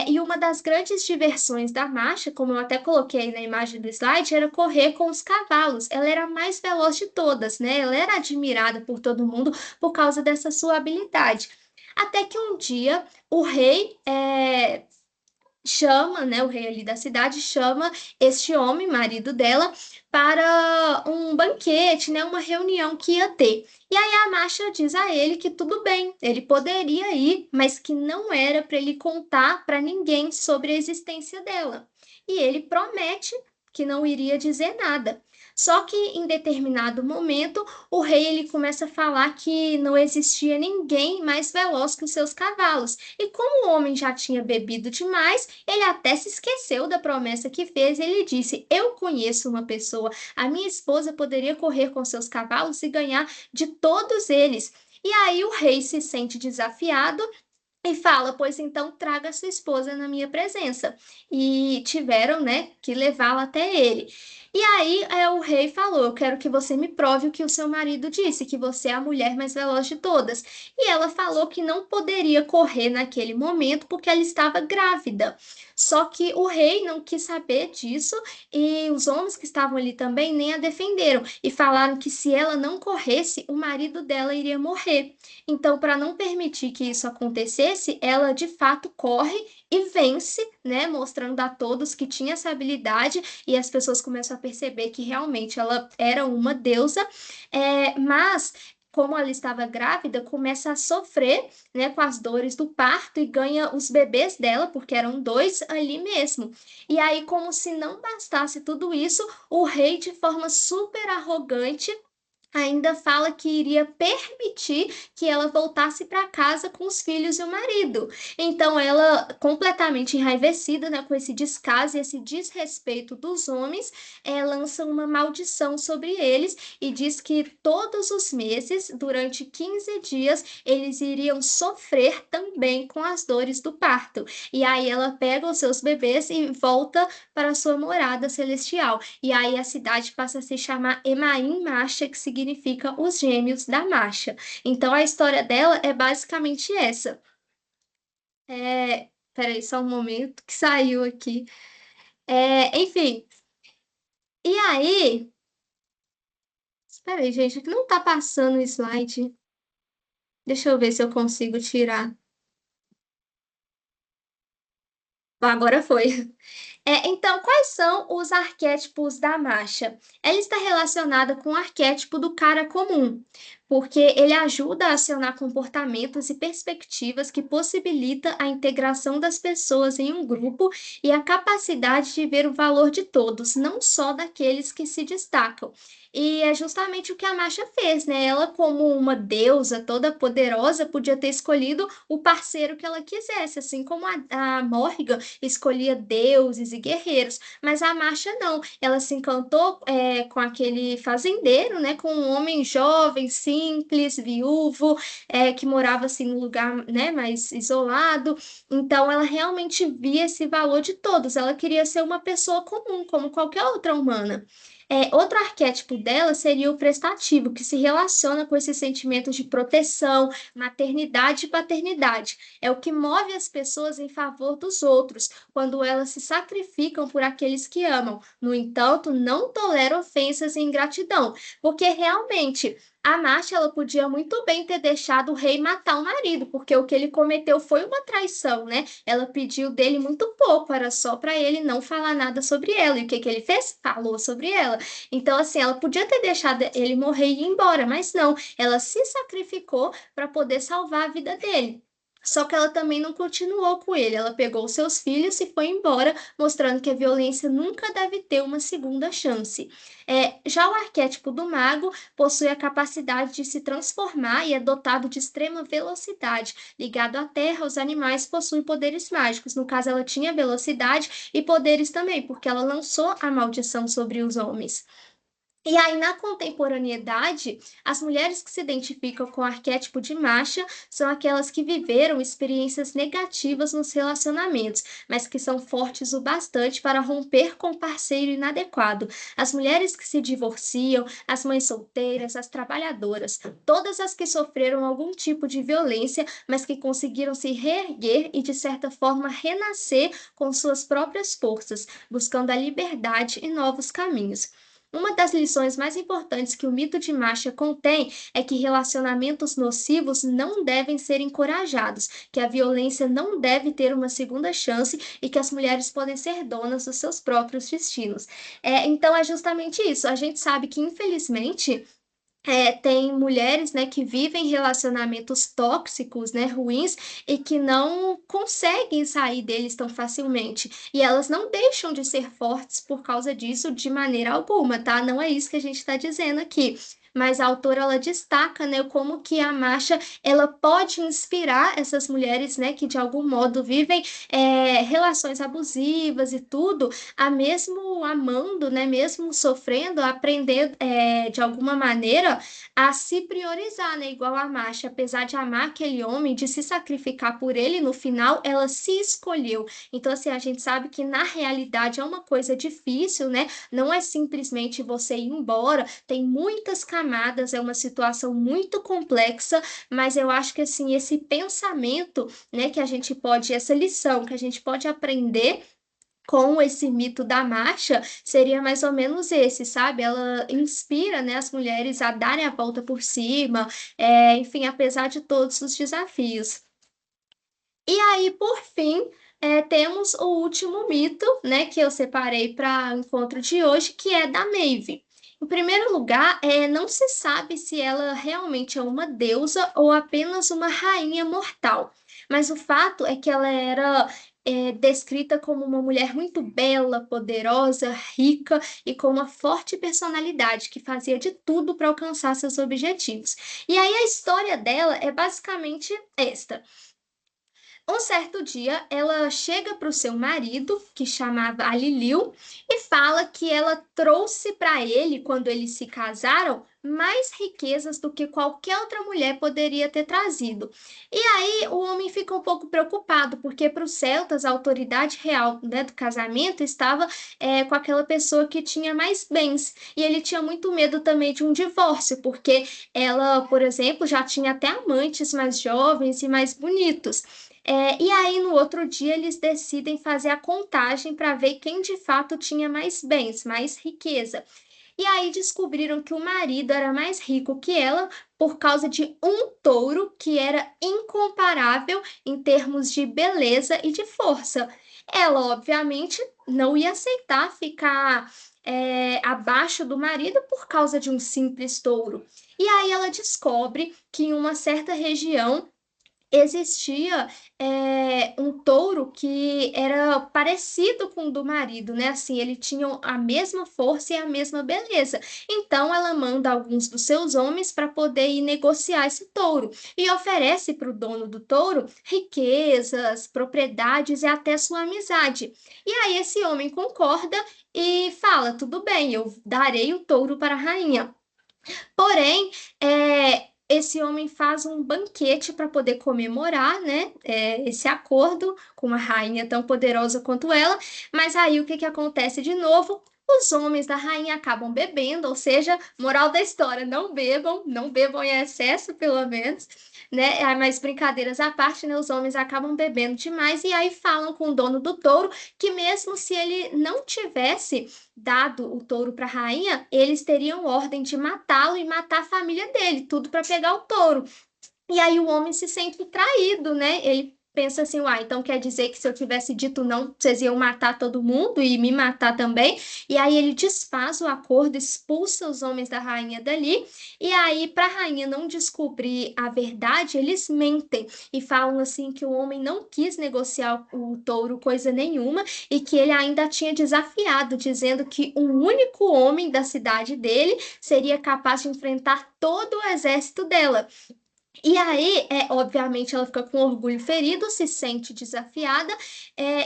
E uma das grandes diversões da marcha, como eu até coloquei na imagem do slide, era correr com os cavalos. Ela era a mais veloz de todas, né? Ela era admirada por todo mundo por causa dessa sua habilidade. Até que um dia o rei chama, né, o rei ali da cidade chama este homem, marido dela, para um banquete, né, uma reunião que ia ter. E aí a Marcia diz a ele que tudo bem, ele poderia ir, mas que não era para ele contar para ninguém sobre a existência dela. E ele promete que não iria dizer nada. Só que em determinado momento, o rei ele começa a falar que não existia ninguém mais veloz que os seus cavalos. E como o homem já tinha bebido demais, ele até se esqueceu da promessa que fez. Ele disse: eu conheço uma pessoa, a minha esposa poderia correr com seus cavalos e ganhar de todos eles. E aí o rei se sente desafiado e fala: pois então traga sua esposa na minha presença. E tiveram, né, que levá-la até ele. E aí o rei falou: eu quero que você me prove o que o seu marido disse, que você é a mulher mais veloz de todas. E ela falou que não poderia correr naquele momento porque ela estava grávida. Só que o rei não quis saber disso e os homens que estavam ali também nem a defenderam e falaram que se ela não corresse, o marido dela iria morrer. Então, para não permitir que isso acontecesse, ela de fato corre e vence, né, mostrando a todos que tinha essa habilidade e as pessoas começam a perceber que realmente ela era uma deusa, mas como ela estava grávida, começa a sofrer, né, com as dores do parto e ganha os bebês dela, porque eram dois ali mesmo. E aí, como se não bastasse tudo isso, o rei, de forma super arrogante, ainda fala que iria permitir que ela voltasse para casa com os filhos e o marido. Então ela, completamente enraivecida, né, com esse descaso e esse desrespeito dos homens, lança uma maldição sobre eles e diz que todos os meses, durante 15 dias, eles iriam sofrer também com as dores do parto. E aí ela pega os seus bebês e volta para a sua morada celestial. E aí a cidade passa a se chamar Emaim Masha, que significa os gêmeos da Masha. Então a história dela é basicamente essa. Peraí, só um momento que saiu aqui. Enfim, e aí. Espera aí, gente, que não tá passando o slide. Deixa eu ver se eu consigo tirar. Agora foi. Então, quais são os arquétipos da marcha? Ela está relacionada com o arquétipo do cara comum, porque ele ajuda a acionar comportamentos e perspectivas que possibilita a integração das pessoas em um grupo e a capacidade de ver o valor de todos, não só daqueles que se destacam. E é justamente o que a Masha fez, né? Ela, como uma deusa toda poderosa, podia ter escolhido o parceiro que ela quisesse, assim como a Morrigan escolhia deuses e guerreiros, mas a Marcha não. Ela se encantou com aquele fazendeiro, né, com um homem jovem, simples, viúvo, que morava assim num lugar, né, mais isolado. Então ela realmente via esse valor de todos. Ela queria ser uma pessoa comum, como qualquer outra humana. Outro arquétipo dela seria o prestativo, que se relaciona com esses sentimentos de proteção, maternidade e paternidade. É o que move as pessoas em favor dos outros, quando elas se sacrificam por aqueles que amam. No entanto, não tolera ofensas e ingratidão, porque realmente A Marcia, ela podia muito bem ter deixado o rei matar o marido, porque o que ele cometeu foi uma traição, né? Ela pediu dele muito pouco, era só para ele não falar nada sobre ela. E o que que ele fez? Falou sobre ela. Então, assim, ela podia ter deixado ele morrer e ir embora, mas não, ela se sacrificou para poder salvar a vida dele. Só que ela também não continuou com ele. Ela pegou seus filhos e foi embora, mostrando que a violência nunca deve ter uma segunda chance. Já o arquétipo do mago possui a capacidade de se transformar e é dotado de extrema velocidade. Ligado à terra, os animais possuem poderes mágicos. No caso, ela tinha velocidade e poderes também, porque ela lançou a maldição sobre os homens. E aí, na contemporaneidade, as mulheres que se identificam com o arquétipo de Masha são aquelas que viveram experiências negativas nos relacionamentos, mas que são fortes o bastante para romper com o parceiro inadequado. As mulheres que se divorciam, as mães solteiras, as trabalhadoras, todas as que sofreram algum tipo de violência, mas que conseguiram se reerguer e, de certa forma, renascer com suas próprias forças, buscando a liberdade e novos caminhos. Uma das lições mais importantes que o mito de Masha contém é que relacionamentos nocivos não devem ser encorajados, que a violência não deve ter uma segunda chance e que as mulheres podem ser donas dos seus próprios destinos. Então é justamente isso. A gente sabe que, infelizmente, tem mulheres, né, que vivem relacionamentos tóxicos, né, ruins, e que não conseguem sair deles tão facilmente. E elas não deixam de ser fortes por causa disso de maneira alguma, tá? Não é isso que a gente está dizendo aqui. Mas a autora, ela destaca, né, como que a marcha, ela pode inspirar essas mulheres, né, que de algum modo vivem relações abusivas e tudo, a mesmo amando, né, mesmo sofrendo, a aprender de alguma maneira a se priorizar, né? Igual a Marcia, apesar de amar aquele homem, de se sacrificar por ele, no final ela se escolheu. Então, assim, a gente sabe que na realidade é uma coisa difícil, né? Não é simplesmente você ir embora, tem muitas camadas, é uma situação muito complexa, mas eu acho que, assim, esse pensamento, né, que a gente pode, essa lição que a gente pode aprender com esse mito da marcha seria mais ou menos esse, sabe? Ela inspira, né, as mulheres a darem a volta por cima, enfim, apesar de todos os desafios. E aí, por fim, temos o último mito, né, que eu separei para o encontro de hoje, que é da Maeve. Em primeiro lugar, não se sabe se ela realmente é uma deusa ou apenas uma rainha mortal. Mas o fato é que ela era descrita como uma mulher muito bela, poderosa, rica e com uma forte personalidade que fazia de tudo para alcançar seus objetivos. E aí a história dela é basicamente esta. Um certo dia, ela chega para o seu marido, que chamava Aliliu, e fala que ela trouxe para ele, quando eles se casaram, mais riquezas do que qualquer outra mulher poderia ter trazido. E aí o homem fica um pouco preocupado, porque para os celtas a autoridade real, né, do casamento estava com aquela pessoa que tinha mais bens. E ele tinha muito medo também de um divórcio, porque ela, por exemplo, já tinha até amantes mais jovens e mais bonitos. E aí, no outro dia, eles decidem fazer a contagem para ver quem de fato tinha mais bens, mais riqueza. E aí descobriram que o marido era mais rico que ela por causa de um touro que era incomparável em termos de beleza e de força. Ela, obviamente, não ia aceitar ficar abaixo do marido por causa de um simples touro. E aí ela descobre que em uma certa região existia um touro que era parecido com o do marido, né? Assim, ele tinha a mesma força e a mesma beleza. Então, ela manda alguns dos seus homens para poder ir negociar esse touro e oferece para o dono do touro riquezas, propriedades e até sua amizade. E aí, esse homem concorda e fala: tudo bem, eu darei o touro para a rainha. Porém, esse homem faz um banquete para poder comemorar, né, esse acordo com uma rainha tão poderosa quanto ela. Mas aí o que que acontece de novo? Os homens da rainha acabam bebendo, ou seja, moral da história, não bebam, não bebam em excesso, pelo menos, né? Mas brincadeiras à parte, né? Os homens acabam bebendo demais e aí falam com o dono do touro que mesmo se ele não tivesse dado o touro para a rainha, eles teriam ordem de matá-lo e matar a família dele, tudo para pegar o touro. E aí o homem se sente traído, né? Ele pensa assim, uai, então quer dizer que se eu tivesse dito não, vocês iam matar todo mundo e me matar também? E aí ele desfaz o acordo, expulsa os homens da rainha dali, e aí para a rainha não descobrir a verdade, eles mentem e falam assim que o homem não quis negociar o touro coisa nenhuma e que ele ainda tinha desafiado, dizendo que um único homem da cidade dele seria capaz de enfrentar todo o exército dela. E aí, obviamente, ela fica com orgulho ferido, se sente desafiada,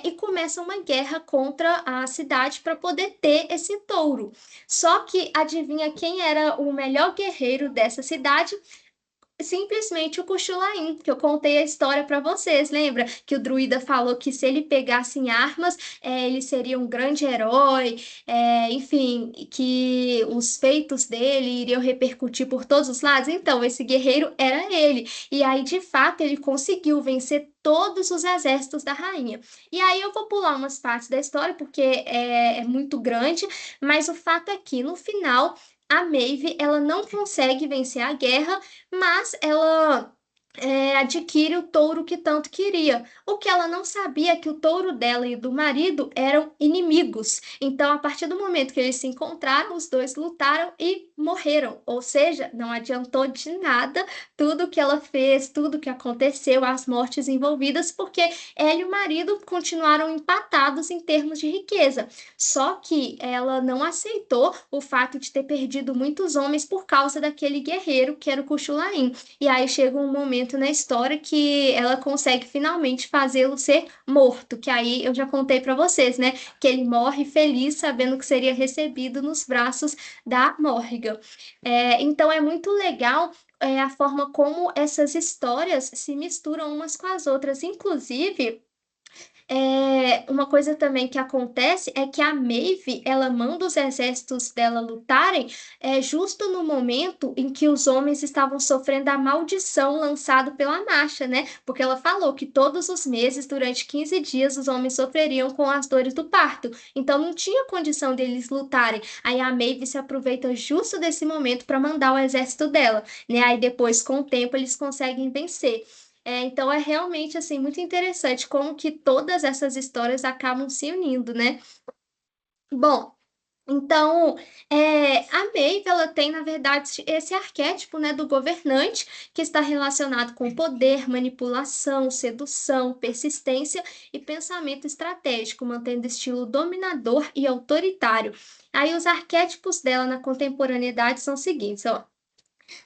e começa uma guerra contra a cidade para poder ter esse touro. Só que adivinha quem era o melhor guerreiro dessa cidade? Simplesmente o Cuchulain, que eu contei a história para vocês, lembra? Que o druida falou que se ele pegasse em armas, ele seria um grande herói, enfim, que os feitos dele iriam repercutir por todos os lados. Então, esse guerreiro era ele. E aí, de fato, ele conseguiu vencer todos os exércitos da rainha. E aí eu vou pular umas partes da história, porque é muito grande, mas o fato é que, no final, a Maeve, ela não consegue vencer a guerra, mas ela adquire o touro que tanto queria. O que ela não sabia é que o touro dela e do marido eram inimigos. Então, a partir do momento que eles se encontraram, os dois lutaram e morreram. Ou seja, não adiantou de nada tudo que ela fez, tudo que aconteceu, as mortes envolvidas, porque ela e o marido continuaram empatados em termos de riqueza. Só que ela não aceitou o fato de ter perdido muitos homens por causa daquele guerreiro que era o Cuchulain. E aí chega um momento na história que ela consegue finalmente fazê-lo ser morto, que aí eu já contei para vocês, né? Que ele morre feliz sabendo que seria recebido nos braços da Morrigan. Então é muito legal a forma como essas histórias se misturam umas com as outras. Inclusive, uma coisa também que acontece é que a Maeve, ela manda os exércitos dela lutarem justo no momento em que os homens estavam sofrendo a maldição lançada pela Nasha, né? Porque ela falou que todos os meses, durante 15 dias, os homens sofreriam com as dores do parto. Então não tinha condição deles lutarem. Aí a Maeve se aproveita justo desse momento para mandar o exército dela, né? Aí depois, com o tempo, eles conseguem vencer. Então é realmente assim muito interessante como que todas essas histórias acabam se unindo, né? Bom, então a Maeve ela tem na verdade esse arquétipo, né, do governante que está relacionado com poder, manipulação, sedução, persistência e pensamento estratégico, mantendo estilo dominador e autoritário. Aí os arquétipos dela na contemporaneidade são os seguintes, ó.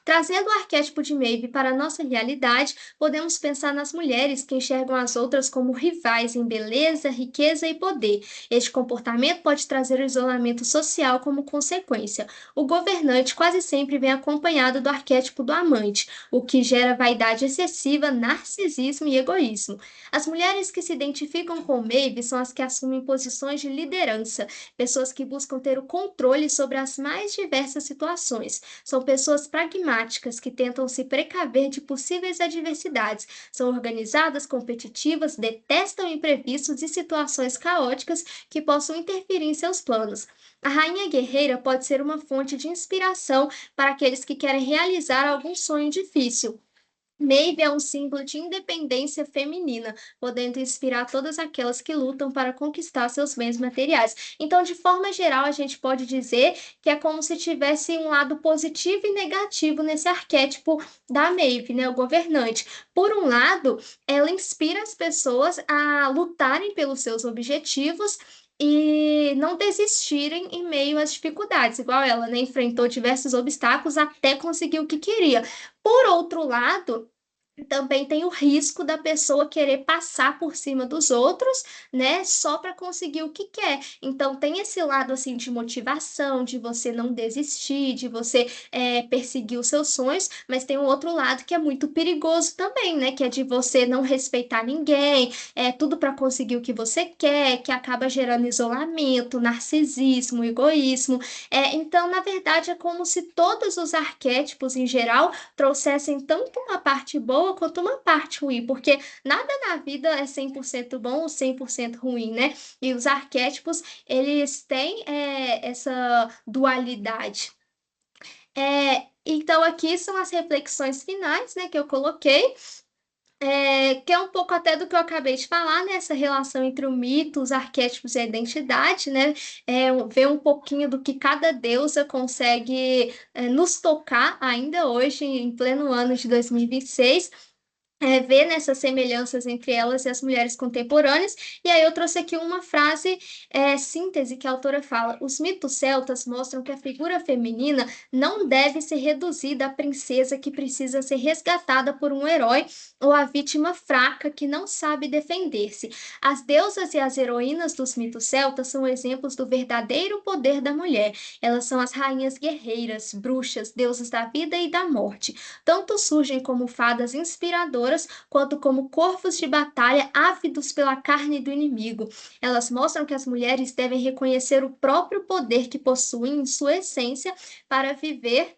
Trazendo o arquétipo de Maeve para a nossa realidade, podemos pensar nas mulheres que enxergam as outras como rivais em beleza, riqueza e poder. Este comportamento pode trazer o isolamento social como consequência. O governante quase sempre vem acompanhado do arquétipo do amante, o que gera vaidade excessiva, narcisismo e egoísmo. As mulheres que se identificam com Maeve são as que assumem posições de liderança, pessoas que buscam ter o controle sobre as mais diversas situações. São pessoas pragmáticas que tentam se precaver de possíveis adversidades. São organizadas, competitivas, detestam imprevistos e situações caóticas que possam interferir em seus planos. A rainha guerreira pode ser uma fonte de inspiração para aqueles que querem realizar algum sonho difícil. Maeve é um símbolo de independência feminina, podendo inspirar todas aquelas que lutam para conquistar seus bens materiais. Então, de forma geral, a gente pode dizer que é como se tivesse um lado positivo e negativo nesse arquétipo da Maeve, né, o governante. Por um lado, ela inspira as pessoas a lutarem pelos seus objetivos e não desistirem em meio às dificuldades, igual ela, né, enfrentou diversos obstáculos até conseguir o que queria. Por outro lado, também tem o risco da pessoa querer passar por cima dos outros, né, só para conseguir o que quer. Então tem esse lado assim de motivação, de você não desistir, de você perseguir os seus sonhos, mas tem um outro lado que é muito perigoso também, né, que é de você não respeitar ninguém, tudo para conseguir o que você quer, que acaba gerando isolamento, narcisismo, egoísmo. Então, na verdade, é como se todos os arquétipos em geral trouxessem tanto uma parte boa boa quanto uma parte ruim, porque nada na vida é 100% bom ou 100% ruim, né? E os arquétipos, eles têm essa dualidade. Então, aqui são as reflexões finais, né, que eu coloquei, que é um pouco até do que eu acabei de falar, né, essa relação entre o mito, os arquétipos e a identidade, né, ver um pouquinho do que cada deusa consegue nos tocar ainda hoje, em pleno ano de 2026, ver nessas semelhanças entre elas e as mulheres contemporâneas. E aí eu trouxe aqui uma frase, síntese, que a autora fala: os mitos celtas mostram que a figura feminina não deve ser reduzida à princesa que precisa ser resgatada por um herói ou à vítima fraca que não sabe defender-se. As deusas e as heroínas dos mitos celtas são exemplos do verdadeiro poder da mulher. Elas são as rainhas guerreiras, bruxas, deusas da vida e da morte. Tanto surgem como fadas inspiradoras, quanto como corvos de batalha ávidos pela carne do inimigo. Elas mostram que as mulheres devem reconhecer o próprio poder que possuem em sua essência para viver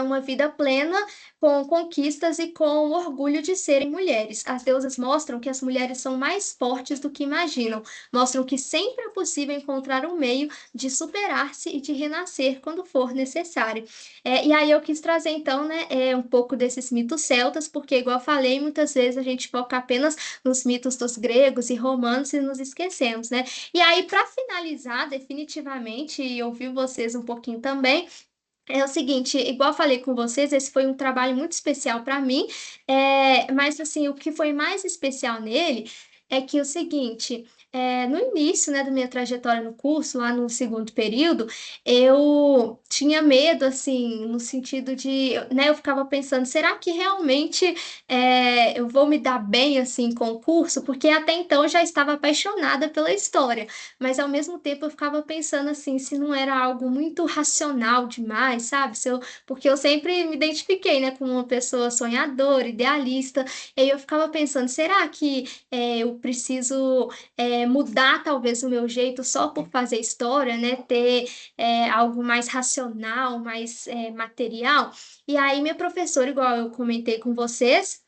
uma vida plena, com conquistas e com o orgulho de serem mulheres. As deusas mostram que as mulheres são mais fortes do que imaginam, mostram que sempre é possível encontrar um meio de superar-se e de renascer quando for necessário. E aí eu quis trazer, então, né, um pouco desses mitos celtas, porque, igual eu falei, muitas vezes a gente foca apenas nos mitos dos gregos e romanos e nos esquecemos, né? E aí, para finalizar, definitivamente, e ouvir vocês um pouquinho também, é o seguinte, igual eu falei com vocês, esse foi um trabalho muito especial para mim, mas assim, o que foi mais especial nele é que o seguinte, no início, né, da minha trajetória no curso, lá no segundo período, eu tinha medo, assim, no sentido de, né, eu ficava pensando, será que realmente eu vou me dar bem, assim, com o curso? Porque até então eu já estava apaixonada pela história, mas ao mesmo tempo eu ficava pensando assim, se não era algo muito racional demais, sabe? Porque eu sempre me identifiquei, né, com uma pessoa sonhadora, idealista, e aí eu ficava pensando, será que eu preciso mudar talvez o meu jeito só por fazer história, né? Ter algo mais racional, mais material? E aí minha professora, igual eu comentei com vocês,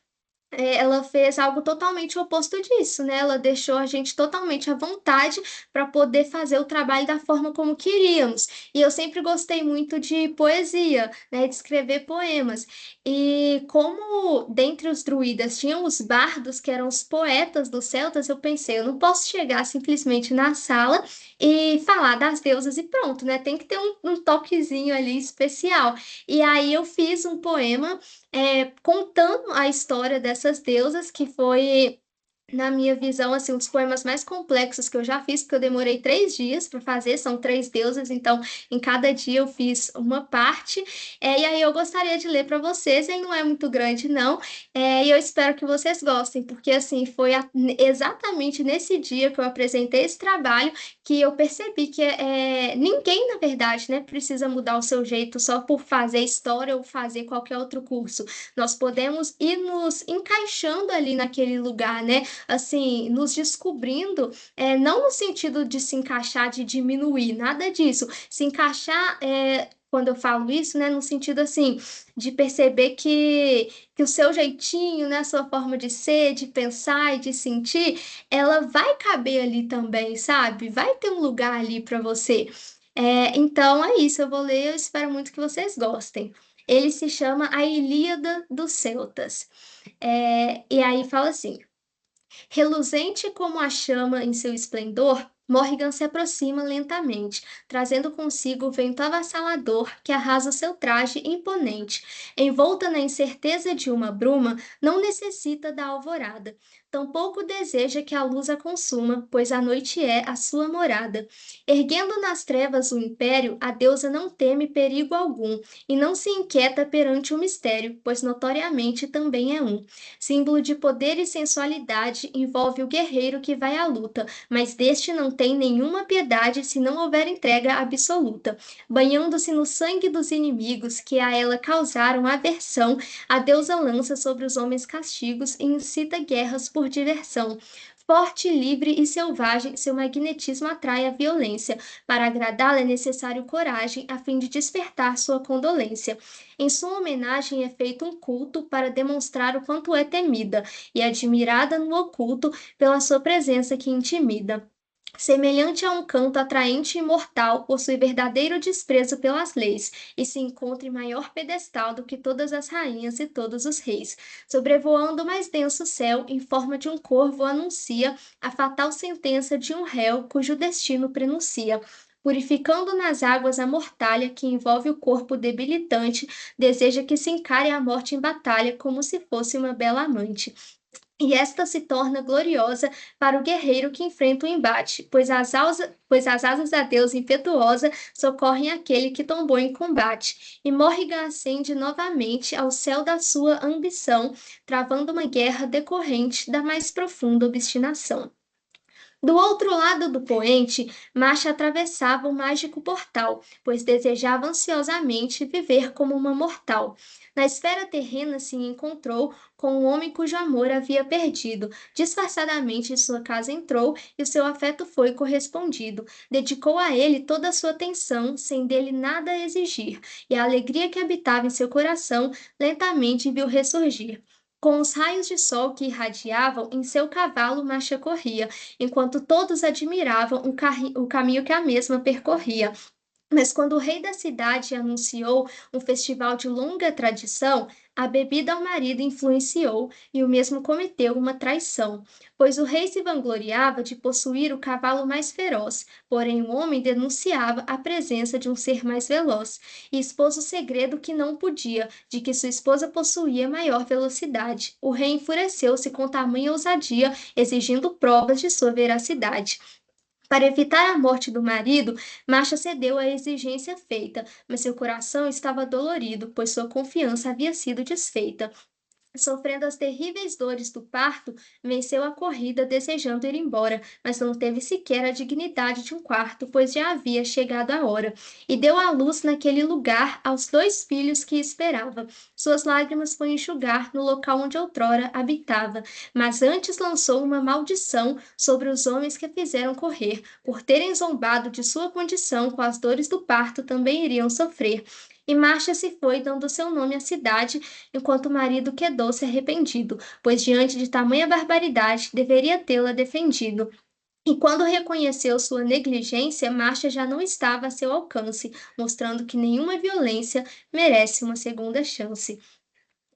ela fez algo totalmente oposto disso, né? Ela deixou a gente totalmente à vontade para poder fazer o trabalho da forma como queríamos. E eu sempre gostei muito de poesia, né? De escrever poemas. E como dentre os druidas tinham os bardos, que eram os poetas dos celtas, eu pensei, eu não posso chegar simplesmente na sala e falar das deusas e pronto, né? Tem que ter um toquezinho ali especial. E aí eu fiz um poema contando a história dessas deusas, que foi, na minha visão, assim, um dos poemas mais complexos que eu já fiz, porque eu demorei 3 dias para fazer, são 3 deusas, então em cada dia eu fiz uma parte, e aí eu gostaria de ler para vocês, ele não é muito grande, não, e eu espero que vocês gostem, porque assim, foi exatamente nesse dia que eu apresentei esse trabalho que eu percebi que ninguém, na verdade, né, precisa mudar o seu jeito só por fazer história ou fazer qualquer outro curso. Nós podemos ir nos encaixando ali naquele lugar, né? Assim, nos descobrindo, não no sentido de se encaixar, de diminuir, nada disso. Se encaixar, quando eu falo isso, né, no sentido assim, de perceber que o seu jeitinho, né, a sua forma de ser, de pensar e de sentir, ela vai caber ali também, sabe? Vai ter um lugar ali para você. Então é isso, eu vou ler, eu espero muito que vocês gostem. Ele se chama A Ilíada dos Celtas. E aí fala assim: reluzente como a chama em seu esplendor, Morrigan se aproxima lentamente, trazendo consigo o vento avassalador que arrasa seu traje imponente. Envolta na incerteza de uma bruma, não necessita da alvorada. Tampouco deseja que a luz a consuma, pois a noite é a sua morada. Erguendo nas trevas o império, a deusa não teme perigo algum, e não se inquieta perante o mistério, pois notoriamente também é um. Símbolo de poder e sensualidade, envolve o guerreiro que vai à luta, mas deste não tem nenhuma piedade se não houver entrega absoluta. Banhando-se no sangue dos inimigos que a ela causaram aversão, a deusa lança sobre os homens castigos e incita guerras por diversão. Forte, livre e selvagem, seu magnetismo atrai a violência. Para agradá-la é necessário coragem, a fim de despertar sua condolência. Em sua homenagem é feito um culto para demonstrar o quanto é temida e admirada no oculto pela sua presença que intimida. Semelhante a um canto atraente e imortal, possui verdadeiro desprezo pelas leis, e se encontra em maior pedestal do que todas as rainhas e todos os reis. Sobrevoando o mais denso céu, em forma de um corvo, anuncia a fatal sentença de um réu cujo destino prenuncia. Purificando nas águas a mortalha que envolve o corpo debilitante, deseja que se encare a morte em batalha como se fosse uma bela amante. E esta se torna gloriosa para o guerreiro que enfrenta o embate, pois as asas da deusa impetuosa socorrem aquele que tombou em combate, e Morrigan ascende novamente ao céu da sua ambição, travando uma guerra decorrente da mais profunda obstinação. Do outro lado do poente, Masha atravessava o mágico portal, pois desejava ansiosamente viver como uma mortal. Na esfera terrena se encontrou com um homem cujo amor havia perdido. Disfarçadamente em sua casa entrou e o seu afeto foi correspondido. Dedicou a ele toda a sua atenção, sem dele nada exigir, e a alegria que habitava em seu coração lentamente viu ressurgir. Com os raios de sol que irradiavam, em seu cavalo Masha corria, enquanto todos admiravam o caminho que a mesma percorria. Mas quando o rei da cidade anunciou um festival de longa tradição, a bebida ao marido influenciou e o mesmo cometeu uma traição, pois o rei se vangloriava de possuir o cavalo mais feroz, porém o homem denunciava a presença de um ser mais veloz e expôs o segredo que não podia, de que sua esposa possuía maior velocidade. O rei enfureceu-se com tamanha ousadia, exigindo provas de sua veracidade. Para evitar a morte do marido, Masha cedeu à exigência feita, mas seu coração estava dolorido, pois sua confiança havia sido desfeita. Sofrendo as terríveis dores do parto, venceu a corrida desejando ir embora, mas não teve sequer a dignidade de um quarto, pois já havia chegado a hora, e deu à luz naquele lugar aos 2 filhos que esperava. Suas lágrimas foi enxugar no local onde outrora habitava, mas antes lançou uma maldição sobre os homens que a fizeram correr, por terem zombado de sua condição com as dores do parto também iriam sofrer. E Marcha se foi, dando seu nome à cidade, enquanto o marido quedou-se arrependido, pois diante de tamanha barbaridade deveria tê-la defendido. E quando reconheceu sua negligência, Marcia já não estava a seu alcance, mostrando que nenhuma violência merece uma segunda chance.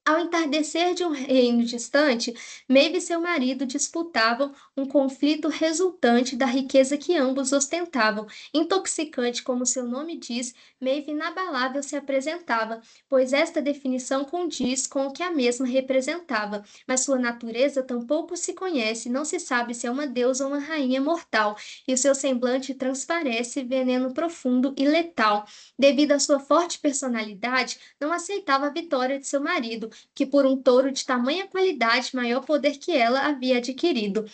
Ao entardecer de um reino distante, Maeve e seu marido disputavam um conflito resultante da riqueza que ambos ostentavam. Intoxicante, como seu nome diz, Maeve inabalável se apresentava, pois esta definição condiz com o que a mesma representava. Mas sua natureza tampouco se conhece, não se sabe se é uma deusa ou uma rainha mortal, e o seu semblante transparece veneno profundo e letal. Devido à sua forte personalidade, não aceitava a vitória de seu marido, que por um touro de tamanha qualidade, maior poder que ela havia adquirido.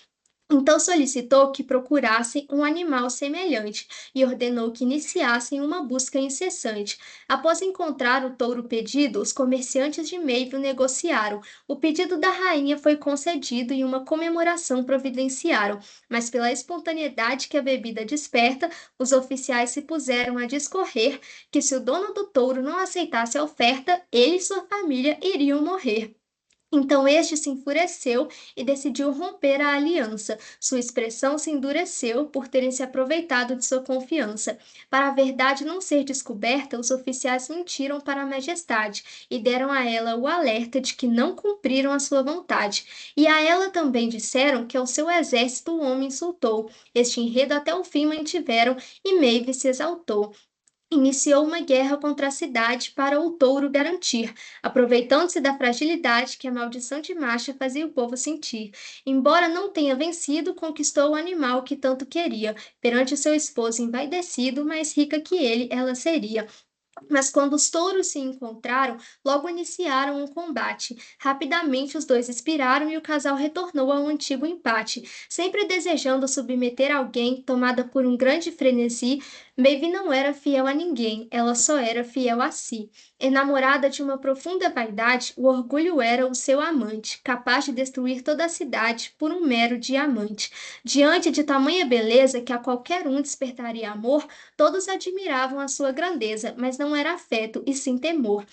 Então solicitou que procurassem um animal semelhante e ordenou que iniciassem uma busca incessante. Após encontrar o touro pedido, os comerciantes de Mayville negociaram. O pedido da rainha foi concedido e uma comemoração providenciaram, mas pela espontaneidade que a bebida desperta, os oficiais se puseram a discorrer que se o dono do touro não aceitasse a oferta, ele e sua família iriam morrer. Então este se enfureceu e decidiu romper a aliança. Sua expressão se endureceu por terem se aproveitado de sua confiança. Para a verdade não ser descoberta, os oficiais mentiram para a majestade e deram a ela o alerta de que não cumpriram a sua vontade. E a ela também disseram que ao seu exército o homem insultou. Este enredo até o fim mantiveram e Maeve se exaltou. Iniciou uma guerra contra a cidade para o touro garantir, aproveitando-se da fragilidade que a maldição de Masha fazia o povo sentir. Embora não tenha vencido, conquistou o animal que tanto queria. Perante seu esposo envaidecido, mais rica que ele, ela seria. Mas quando os touros se encontraram, logo iniciaram um combate. Rapidamente os dois expiraram e o casal retornou ao antigo empate. Sempre desejando submeter alguém, tomada por um grande frenesi, Maeve não era fiel a ninguém, ela só era fiel a si. Enamorada de uma profunda vaidade, o orgulho era o seu amante, capaz de destruir toda a cidade por um mero diamante. Diante de tamanha beleza que a qualquer um despertaria amor, todos admiravam a sua grandeza, mas não era afeto, e sim temor.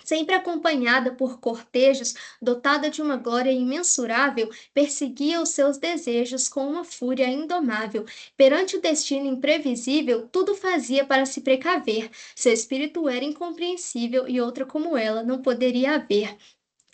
Sempre acompanhada por cortejos, dotada de uma glória imensurável, perseguia os seus desejos com uma fúria indomável. Perante o destino imprevisível, tudo fazia para se precaver. Seu espírito era incompreensível e outra como ela não poderia haver.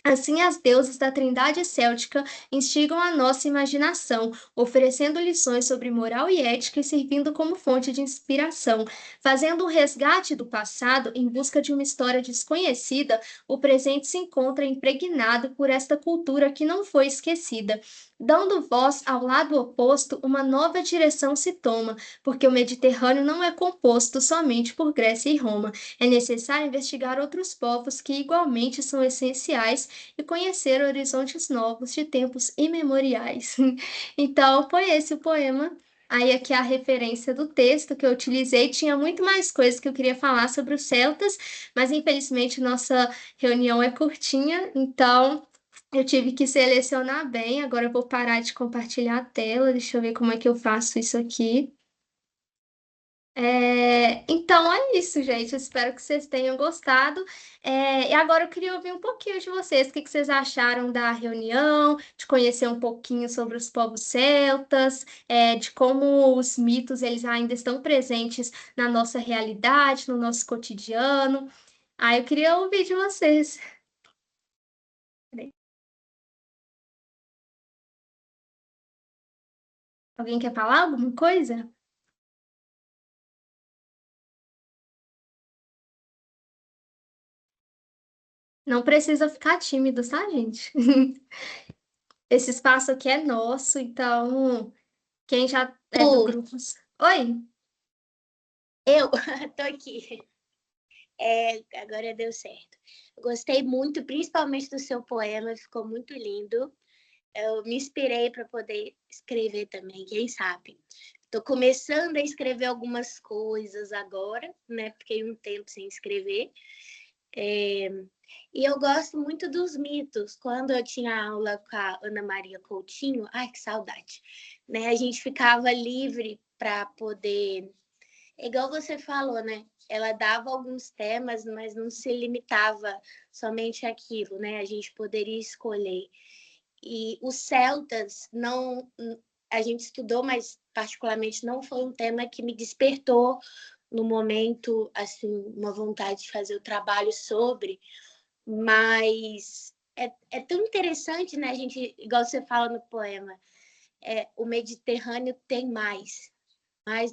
Assim, as deusas da Trindade céltica instigam a nossa imaginação, oferecendo lições sobre moral e ética e servindo como fonte de inspiração. Fazendo um resgate do passado em busca de uma história desconhecida, o presente se encontra impregnado por esta cultura que não foi esquecida. Dando voz ao lado oposto, uma nova direção se toma, porque o Mediterrâneo não é composto somente por Grécia e Roma. É necessário investigar outros povos que igualmente são essenciais e conhecer horizontes novos de tempos imemoriais. Então, foi esse o poema. Aí aqui a referência do texto que eu utilizei. Tinha muito mais coisas que eu queria falar sobre os celtas, mas infelizmente nossa reunião é curtinha, então eu tive que selecionar bem. Agora eu vou parar de compartilhar a tela. Deixa eu ver como é que eu faço isso aqui. Então é isso, gente. Eu espero que vocês tenham gostado. E agora eu queria ouvir um pouquinho de vocês. O que que vocês acharam da reunião, de conhecer um pouquinho sobre os povos celtas, de como os mitos eles ainda estão presentes na nossa realidade, no nosso cotidiano. Eu queria ouvir de vocês. Alguém quer falar alguma coisa? Não precisa ficar tímido, tá, gente? Esse espaço aqui é nosso, então quem já é do Lu, grupo. Oi? eu tô aqui. Agora deu certo. Gostei muito, principalmente do seu poema, ficou muito lindo. Eu me inspirei para poder escrever também, quem sabe. Estou começando a escrever algumas coisas agora, né? Fiquei um tempo sem escrever. E eu gosto muito dos mitos. Quando eu tinha aula com a Ana Maria Coutinho, ai, que saudade, né? A gente ficava livre para poder. É igual você falou, né? Ela dava alguns temas, mas não se limitava somente àquilo, né? A gente poderia escolher. E os celtas não, a gente estudou, mas particularmente não foi um tema que me despertou no momento, assim, uma vontade de fazer o trabalho sobre, mas é tão interessante, né? A gente, igual você fala no poema, o Mediterrâneo tem mais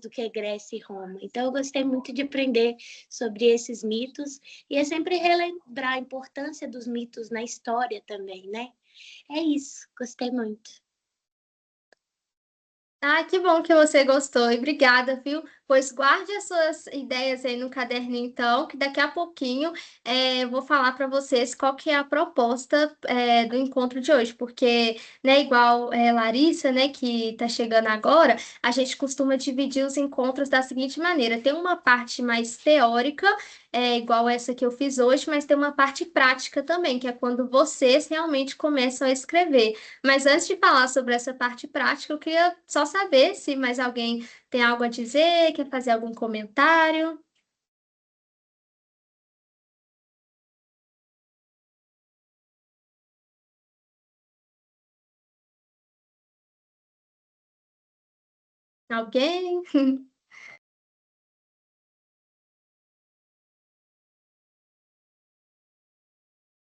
do que Grécia e Roma. Então, eu gostei muito de aprender sobre esses mitos e é sempre relembrar a importância dos mitos na história também, né? É isso, gostei muito. Que bom que você gostou e obrigada, viu? Pois guarde as suas ideias aí no caderninho, então, que daqui a pouquinho eu vou falar para vocês qual que é a proposta do encontro de hoje, porque, né, igual Larissa, né, que está chegando agora, a gente costuma dividir os encontros da seguinte maneira: tem uma parte mais teórica, igual essa que eu fiz hoje, mas tem uma parte prática também, que é quando vocês realmente começam a escrever. Mas antes de falar sobre essa parte prática, eu queria só saber se mais alguém tem algo a dizer, quer fazer algum comentário. Alguém?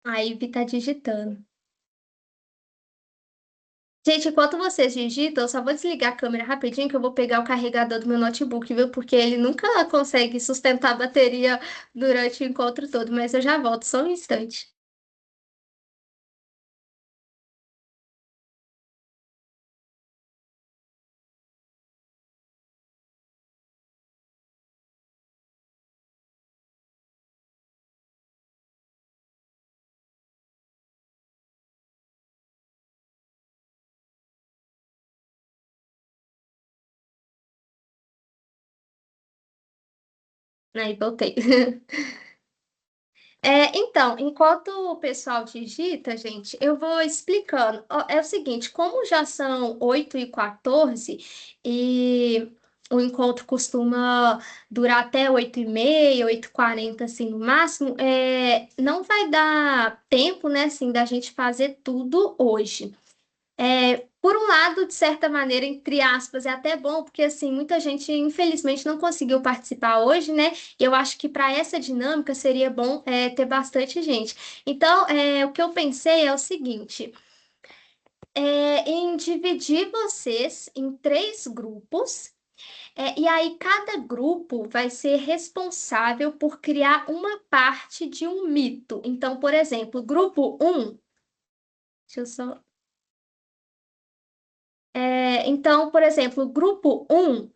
Aí, Vi tá digitando. Gente, enquanto vocês digitam, eu só vou desligar a câmera rapidinho que eu vou pegar o carregador do meu notebook, viu? Porque ele nunca consegue sustentar a bateria durante o encontro todo, mas eu já volto só um instante. Aí, voltei. Então, enquanto o pessoal digita, gente, eu vou explicando. Ó, é o seguinte, como já são 8h14 e o encontro costuma durar até 8h30, 8h40, assim, no máximo, não vai dar tempo, né, assim, da gente fazer tudo hoje. Por um lado, de certa maneira, entre aspas, é até bom, porque assim, muita gente, infelizmente, não conseguiu participar hoje, né? E eu acho que para essa dinâmica seria bom ter bastante gente. Então, o que eu pensei é o seguinte: em dividir vocês em 3 grupos. E aí, cada grupo vai ser responsável por criar uma parte de um mito. Então, por exemplo, grupo um. Deixa eu só. Então, por exemplo, o grupo um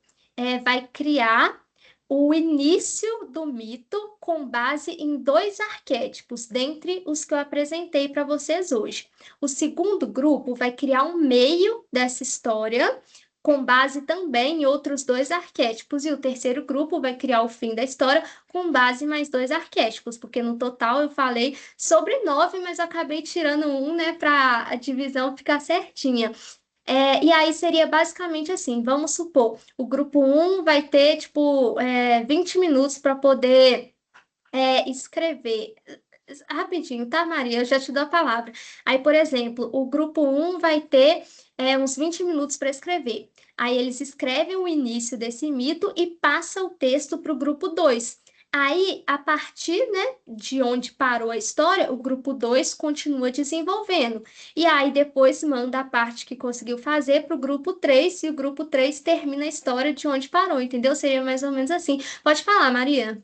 vai criar o início do mito com base em 2 arquétipos, dentre os que eu apresentei para vocês hoje. O segundo grupo vai criar um meio dessa história, com base também em outros 2 arquétipos. E o terceiro grupo vai criar o fim da história, com base em mais 2 arquétipos, porque no total eu falei sobre 9, mas acabei tirando um, né, para a divisão ficar certinha. E aí seria basicamente assim, vamos supor, o grupo um vai ter, tipo, 20 minutos para poder escrever. Rapidinho, tá, Maria? Eu já te dou a palavra. Aí, por exemplo, o grupo um vai ter uns 20 minutos para escrever. Aí eles escrevem o início desse mito e passa o texto para o grupo 2. Aí, a partir, né, de onde parou a história, o grupo 2 continua desenvolvendo. E aí depois manda a parte que conseguiu fazer para o grupo 3 e o grupo 3 termina a história de onde parou, entendeu? Seria mais ou menos assim. Pode falar, Maria.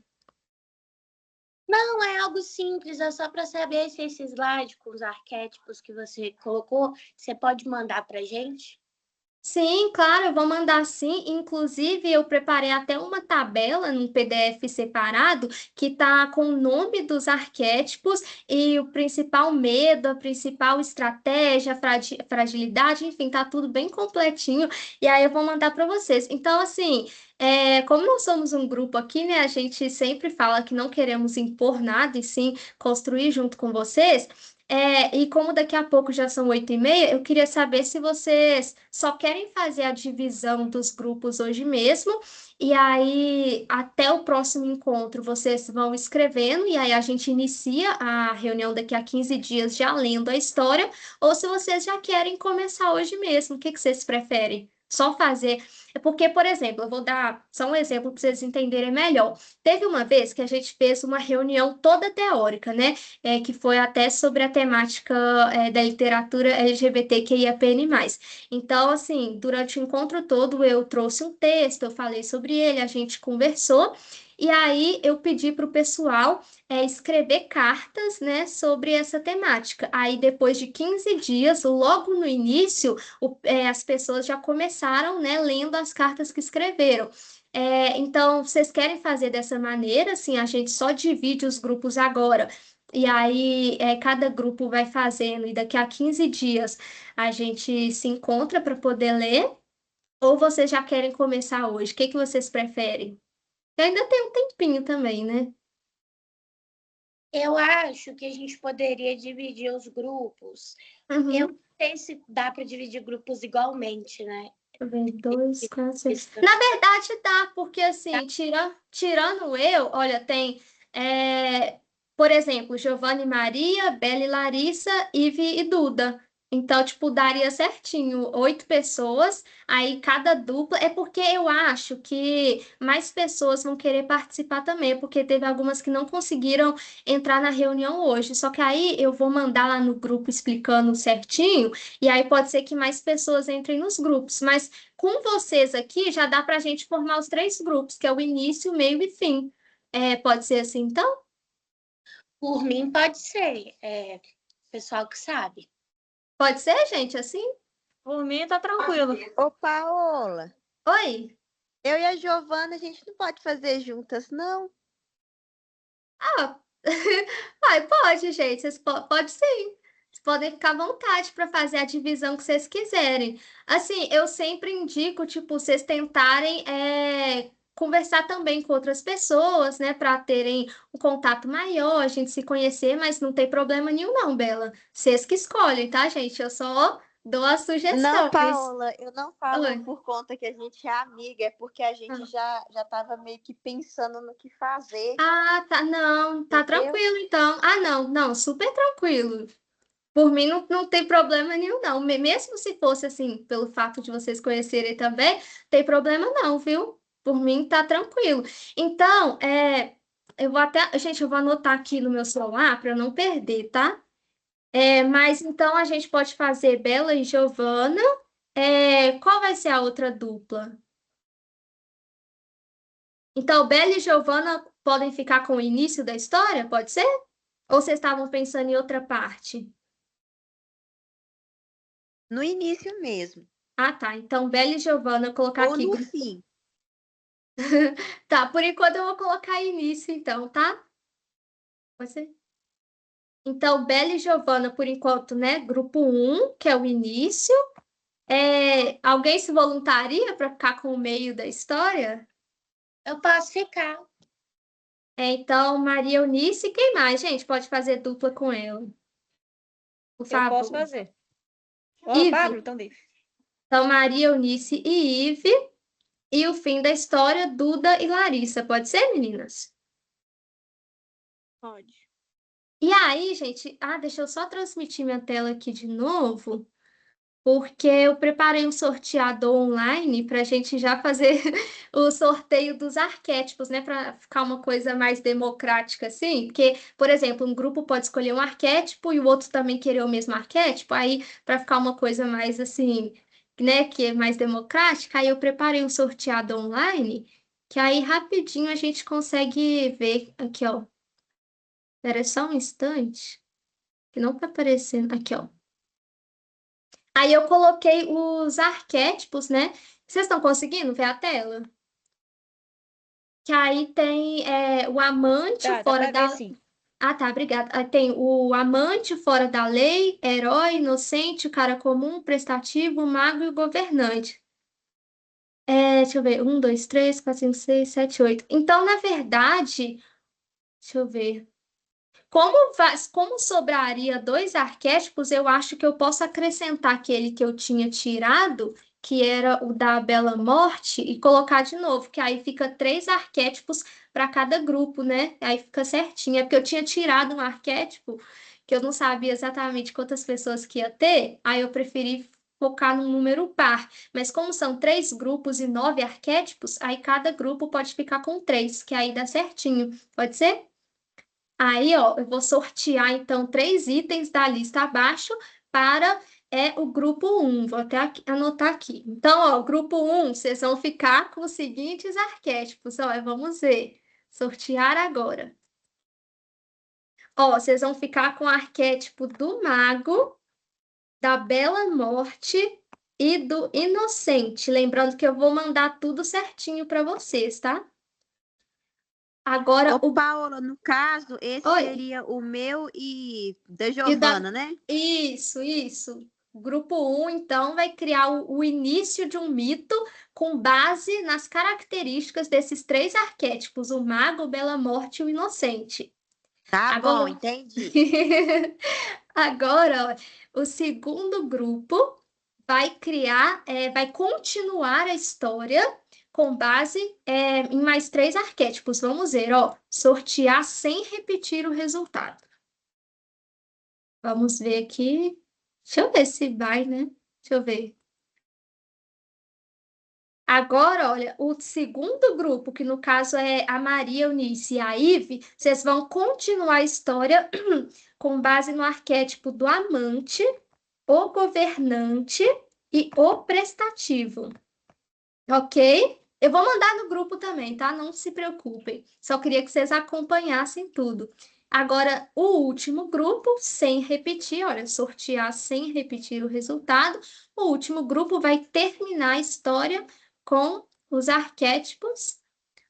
Não, é algo simples, é só para saber se esse slide com os arquétipos que você colocou, você pode mandar para gente? Sim, claro, eu vou mandar sim. Inclusive, eu preparei até uma tabela num PDF separado que tá com o nome dos arquétipos e o principal medo, a principal estratégia, fragilidade, enfim, tá tudo bem completinho. E aí eu vou mandar para vocês. Então, assim, como nós somos um grupo aqui, né, a gente sempre fala que não queremos impor nada e sim construir junto com vocês. E como daqui a pouco já são 8h30, eu queria saber se vocês só querem fazer a divisão dos grupos hoje mesmo, e aí até o próximo encontro vocês vão escrevendo, e aí a gente inicia a reunião daqui a 15 dias já lendo a história, ou se vocês já querem começar hoje mesmo, o que que vocês preferem? Só fazer. É porque, por exemplo, eu vou dar só um exemplo para vocês entenderem melhor. Teve uma vez que a gente fez uma reunião toda teórica, né? Que foi até sobre a temática da literatura LGBTQIAPN+. Então, assim, durante o encontro todo eu trouxe um texto, eu falei sobre ele, a gente conversou, e aí eu pedi para o pessoal escrever cartas, né, sobre essa temática. Aí, depois de 15 dias, logo no início, as pessoas já começaram, né, lendo as cartas que escreveram. Então, vocês querem fazer dessa maneira? Assim, a gente só divide os grupos agora. E aí, cada grupo vai fazendo, e daqui a 15 dias a gente se encontra para poder ler, ou vocês já querem começar hoje? O que que vocês preferem? Eu ainda tenho um tempinho também, né? Eu acho que a gente poderia dividir os grupos. Eu Uhum. não sei se dá para dividir grupos igualmente, né? Deixa eu ver, 2, 4, 6. Na verdade, dá, porque assim, tirando eu, olha, tem, por exemplo, Giovanna e Maria, Bela e Larissa, Ive e Duda. Então, tipo, daria certinho 8 pessoas, aí cada dupla. É porque eu acho que mais pessoas vão querer participar também, porque teve algumas que não conseguiram entrar na reunião hoje. Só que aí eu vou mandar lá no grupo explicando certinho. E aí pode ser que mais pessoas entrem nos grupos, mas com vocês aqui já dá para a gente formar os 3 grupos, que é o início, meio e fim. Pode ser assim, então? Por mim, pode ser. Pessoal que sabe. Pode ser, gente, assim? Por mim, tá tranquilo. Ô, Paola, Oi? eu e a Giovana, a gente não pode fazer juntas, não? Ah, pode, gente. Pode sim. Vocês podem ficar à vontade para fazer a divisão que vocês quiserem. Assim, eu sempre indico, tipo, vocês tentarem conversar também com outras pessoas, né, para terem um contato maior, a gente se conhecer, mas não tem problema nenhum, não, Bela. Vocês que escolhem, tá, gente? Eu só dou a Não, sugestão, mas. Paola, eu não falo Oi. por conta que a gente é amiga, é porque a gente Ah. já tava meio que pensando no que fazer, Ah, tá, não, tá entendeu? tranquilo então. Ah, não, não, super tranquilo. Por mim não tem problema nenhum, não. Mesmo se fosse assim, pelo fato de vocês conhecerem também, tem problema não, viu? Por mim tá tranquilo. Então, eu vou até, gente, eu vou anotar aqui no meu celular para eu não perder, tá? Mas então a gente pode fazer Bela e Giovana. Qual vai ser a outra dupla? Então, Bela e Giovana podem ficar com o início da história, pode ser? Ou vocês estavam pensando em outra parte? No início mesmo, Ah, tá. Então, Bela e Giovana, eu vou colocar ou aqui. no fim. Tá, por enquanto eu vou colocar início, então, tá? Pode ser? Então, Bela e Giovana, por enquanto, né? Grupo um, que é o início. Alguém se voluntaria para ficar com o meio da história? Eu posso ficar. Então, Maria Eunice, quem mais, gente? Pode fazer dupla com ela, por Eu posso favor. fazer. Ó, Pablo, Ive. então deixa. Então, Maria Eunice e Ive. E o fim da história, Duda e Larissa. Pode ser, meninas? Pode. E aí, gente, deixa eu só transmitir minha tela aqui de novo, porque eu preparei um sorteador online para a gente já fazer o sorteio dos arquétipos, né? Para ficar uma coisa mais democrática, assim. Porque, por exemplo, um grupo pode escolher um arquétipo e o outro também querer o mesmo arquétipo. Aí, para ficar uma coisa mais assim, né? Que é mais democrática, aí eu preparei um sorteador online, que aí rapidinho a gente consegue ver aqui, ó. Espera só um instante, que não tá aparecendo. Aqui, ó. Aí eu coloquei os arquétipos, né? Vocês estão conseguindo ver a tela? Que aí tem o amante Tá, dá fora pra ver da. sim. Ah, tá, obrigada. Aí tem o amante fora da lei, herói, inocente, o cara comum, prestativo, o mago e o governante. Deixa eu ver. Um, dois, três, quatro, cinco, seis, sete, oito. Então, na verdade, deixa eu ver. Como sobraria dois arquétipos, eu acho que eu posso acrescentar aquele que eu tinha tirado, que era o da Bela Morte, e colocar de novo, que aí fica três arquétipos para cada grupo, né? Aí fica certinho. É porque eu tinha tirado um arquétipo que eu não sabia exatamente quantas pessoas que ia ter, aí eu preferi focar num número par. Mas como são três grupos e 9 arquétipos, aí cada grupo pode ficar com três, que aí dá certinho. Pode ser? Aí, ó, eu vou sortear, então, três itens da lista abaixo para o grupo um. Vou até anotar aqui. Então, ó, grupo um, vocês vão ficar com os seguintes arquétipos. Ó, vamos ver. Sortear agora. Ó, vocês vão ficar com o arquétipo do mago, da bela morte e do inocente. Lembrando que eu vou mandar tudo certinho para vocês, tá? Agora, Ô, Paola, no caso, esse Oi. seria o meu e da E Giovana, né? Isso, isso. O grupo um, então, vai criar o início de um mito com base nas características desses três arquétipos, o mago, o bela morte e o inocente. Tá bom, Agora, entendi. agora, ó, o segundo grupo vai continuar a história com base em mais três arquétipos. Vamos ver, ó, sortear sem repetir o resultado. Vamos ver aqui. Deixa eu ver se vai, né? Deixa eu ver. Agora, olha, o segundo grupo, que no caso é a Maria Eunice e a Ive, vocês vão continuar a história com base no arquétipo do amante, o governante e o prestativo. Ok? Eu vou mandar no grupo também, tá? Não se preocupem. Só queria que vocês acompanhassem tudo. Agora, o último grupo, sem repetir, olha, sortear sem repetir o resultado. O último grupo vai terminar a história com os arquétipos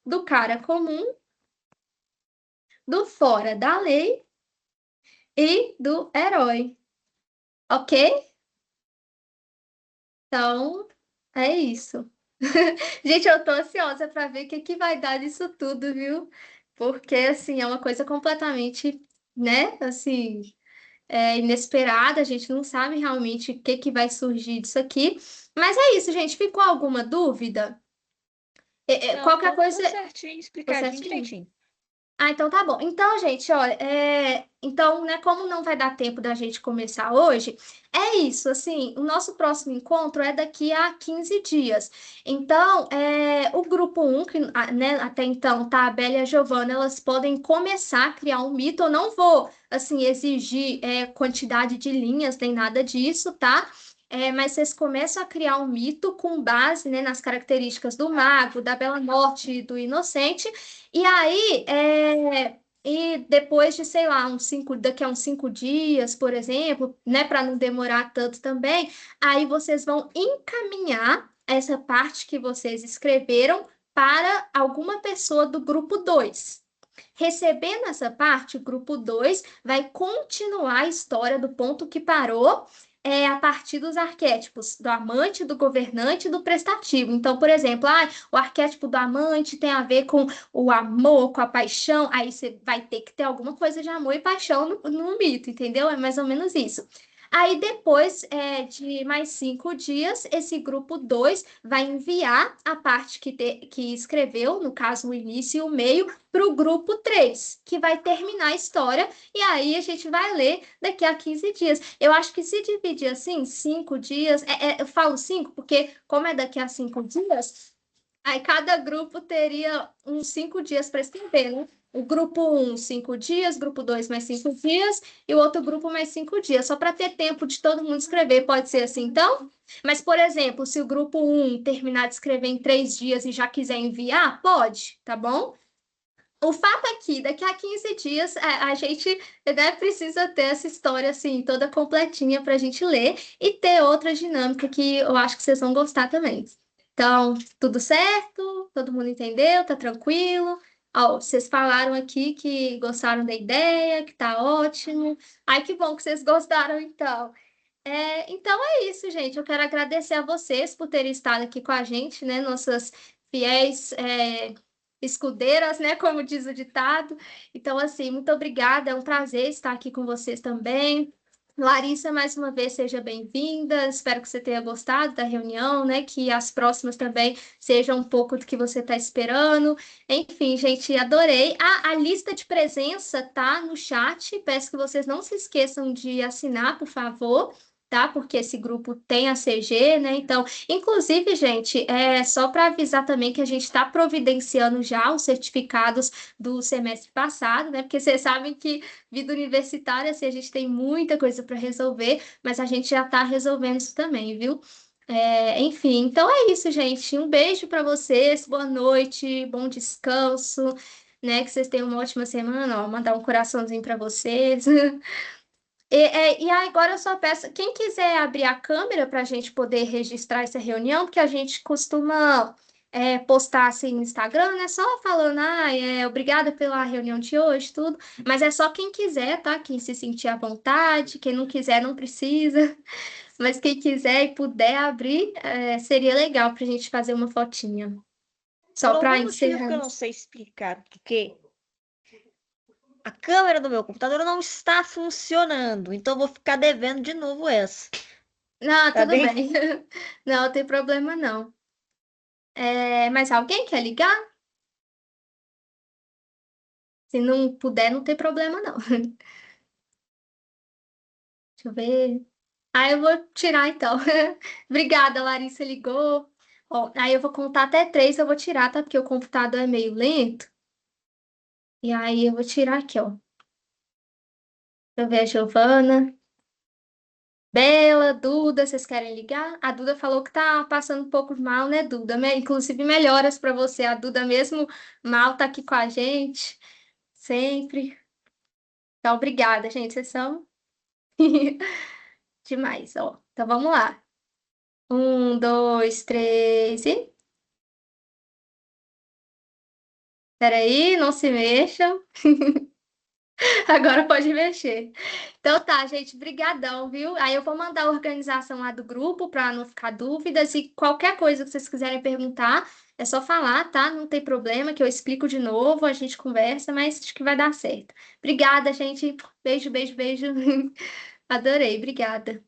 do cara comum, do fora da lei e do herói. Ok? Então, é isso. Gente, eu tô ansiosa para ver o que que vai dar disso tudo, viu? Porque, assim, é uma coisa completamente, né, assim, inesperada, a gente não sabe realmente o que que vai surgir disso aqui. Mas é isso, gente. Ficou alguma dúvida? Não, Qualquer ficou coisa, tudo certinho, ficou explicadinho, certinho? direitinho. Ah, então tá bom. Então, gente, olha, então, né, como não vai dar tempo da gente começar hoje, é isso, assim, o nosso próximo encontro é daqui a 15 dias. Então, o grupo um que, né, até então, tá, a Bela e a Giovana, elas podem começar a criar um mito. Eu não vou, assim, exigir, quantidade de linhas, nem nada disso, tá? Mas vocês começam a criar um mito com base, né, nas características do mago, da Bela Morte e do Inocente, e aí, e depois de, sei lá, daqui a uns 5 dias, por exemplo, né, para não demorar tanto também, aí vocês vão encaminhar essa parte que vocês escreveram para alguma pessoa do grupo 2. Recebendo essa parte, o grupo 2 vai continuar a história do ponto que parou, a partir dos arquétipos do amante, do governante e do prestativo. Então, por exemplo, o arquétipo do amante tem a ver com o amor, com a paixão, aí você vai ter que ter alguma coisa de amor e paixão no mito, entendeu? É mais ou menos isso. Aí depois de mais 5 dias, esse grupo 2 vai enviar a parte que escreveu, no caso o início e o meio, para o grupo 3, que vai terminar a história, e aí a gente vai ler daqui a 15 dias. Eu acho que se dividir assim, 5 dias, eu falo 5 porque como é daqui a 5 dias, aí cada grupo teria uns 5 dias para escrever, né? O grupo um 5 dias, grupo 2 mais 5 dias, e o outro grupo mais 5 dias, só para ter tempo de todo mundo escrever. Pode ser assim, então? Mas, por exemplo, se o grupo um terminar de escrever em 3 dias e já quiser enviar, pode, tá bom? O fato é que daqui a 15 dias a gente, né, precisa ter essa história assim toda completinha para a gente ler e ter outra dinâmica que eu acho que vocês vão gostar também. Então, tudo certo? Todo mundo entendeu? Tá tranquilo? Ó, vocês falaram aqui que gostaram da ideia, que tá ótimo. Ai, que bom que vocês gostaram, então. Então é isso, gente. Eu quero agradecer a vocês por terem estado aqui com a gente, né? Nossas fiéis escudeiras, né? Como diz o ditado. Então, assim, muito obrigada. É um prazer estar aqui com vocês também. Larissa, mais uma vez, seja bem-vinda. Espero que você tenha gostado da reunião, né? Que as próximas também sejam um pouco do que você está esperando. Enfim, gente, adorei. A lista de presença tá no chat. Peço que vocês não se esqueçam de assinar, por favor. Tá? Porque esse grupo tem a CG, né? Então, inclusive, gente, só para avisar também que a gente está providenciando já os certificados do semestre passado, né? Porque vocês sabem que vida universitária, assim, a gente tem muita coisa para resolver, mas a gente já está resolvendo isso também, viu? Enfim, então é isso, gente. Um beijo para vocês, boa noite, bom descanso, né? Que vocês tenham uma ótima semana. Ó, mandar um coraçãozinho para vocês. E agora eu só peço, quem quiser abrir a câmera para a gente poder registrar essa reunião, porque a gente costuma postar assim no Instagram, né? Só falando, obrigada pela reunião de hoje, tudo. Mas é só quem quiser, tá? Quem se sentir à vontade, quem não quiser, não precisa. Mas quem quiser e puder abrir, seria legal para a gente fazer uma fotinha. Por Só para algum motivo que eu encerrar. não sei explicar, porque a câmera do meu computador não está funcionando, então eu vou ficar devendo de novo essa. Não, Tá tudo bem? bem. Não tem problema não. Mas alguém quer ligar? Se não puder, não tem problema, não. Deixa eu ver. Eu vou tirar então. Obrigada, Larissa ligou. Ó, aí eu vou contar até 3, eu vou tirar, tá? Porque o computador é meio lento. E aí eu vou tirar aqui, ó. Deixa eu ver a Giovana. Bela, Duda, vocês querem ligar? A Duda falou que tá passando um pouco mal, né, Duda? Inclusive, melhoras para você. A Duda, mesmo mal, tá aqui com a gente. Sempre. Então, obrigada, gente. Vocês são demais, ó. Então, vamos lá. 1, 2, 3 e... Peraí, não se mexam. Agora pode mexer. Então tá, gente, brigadão, viu? Aí eu vou mandar a organização lá do grupo para não ficar dúvidas e qualquer coisa que vocês quiserem perguntar, é só falar, tá? Não tem problema, que eu explico de novo, a gente conversa, mas acho que vai dar certo. Obrigada, gente. Beijo, beijo, beijo. Adorei, obrigada.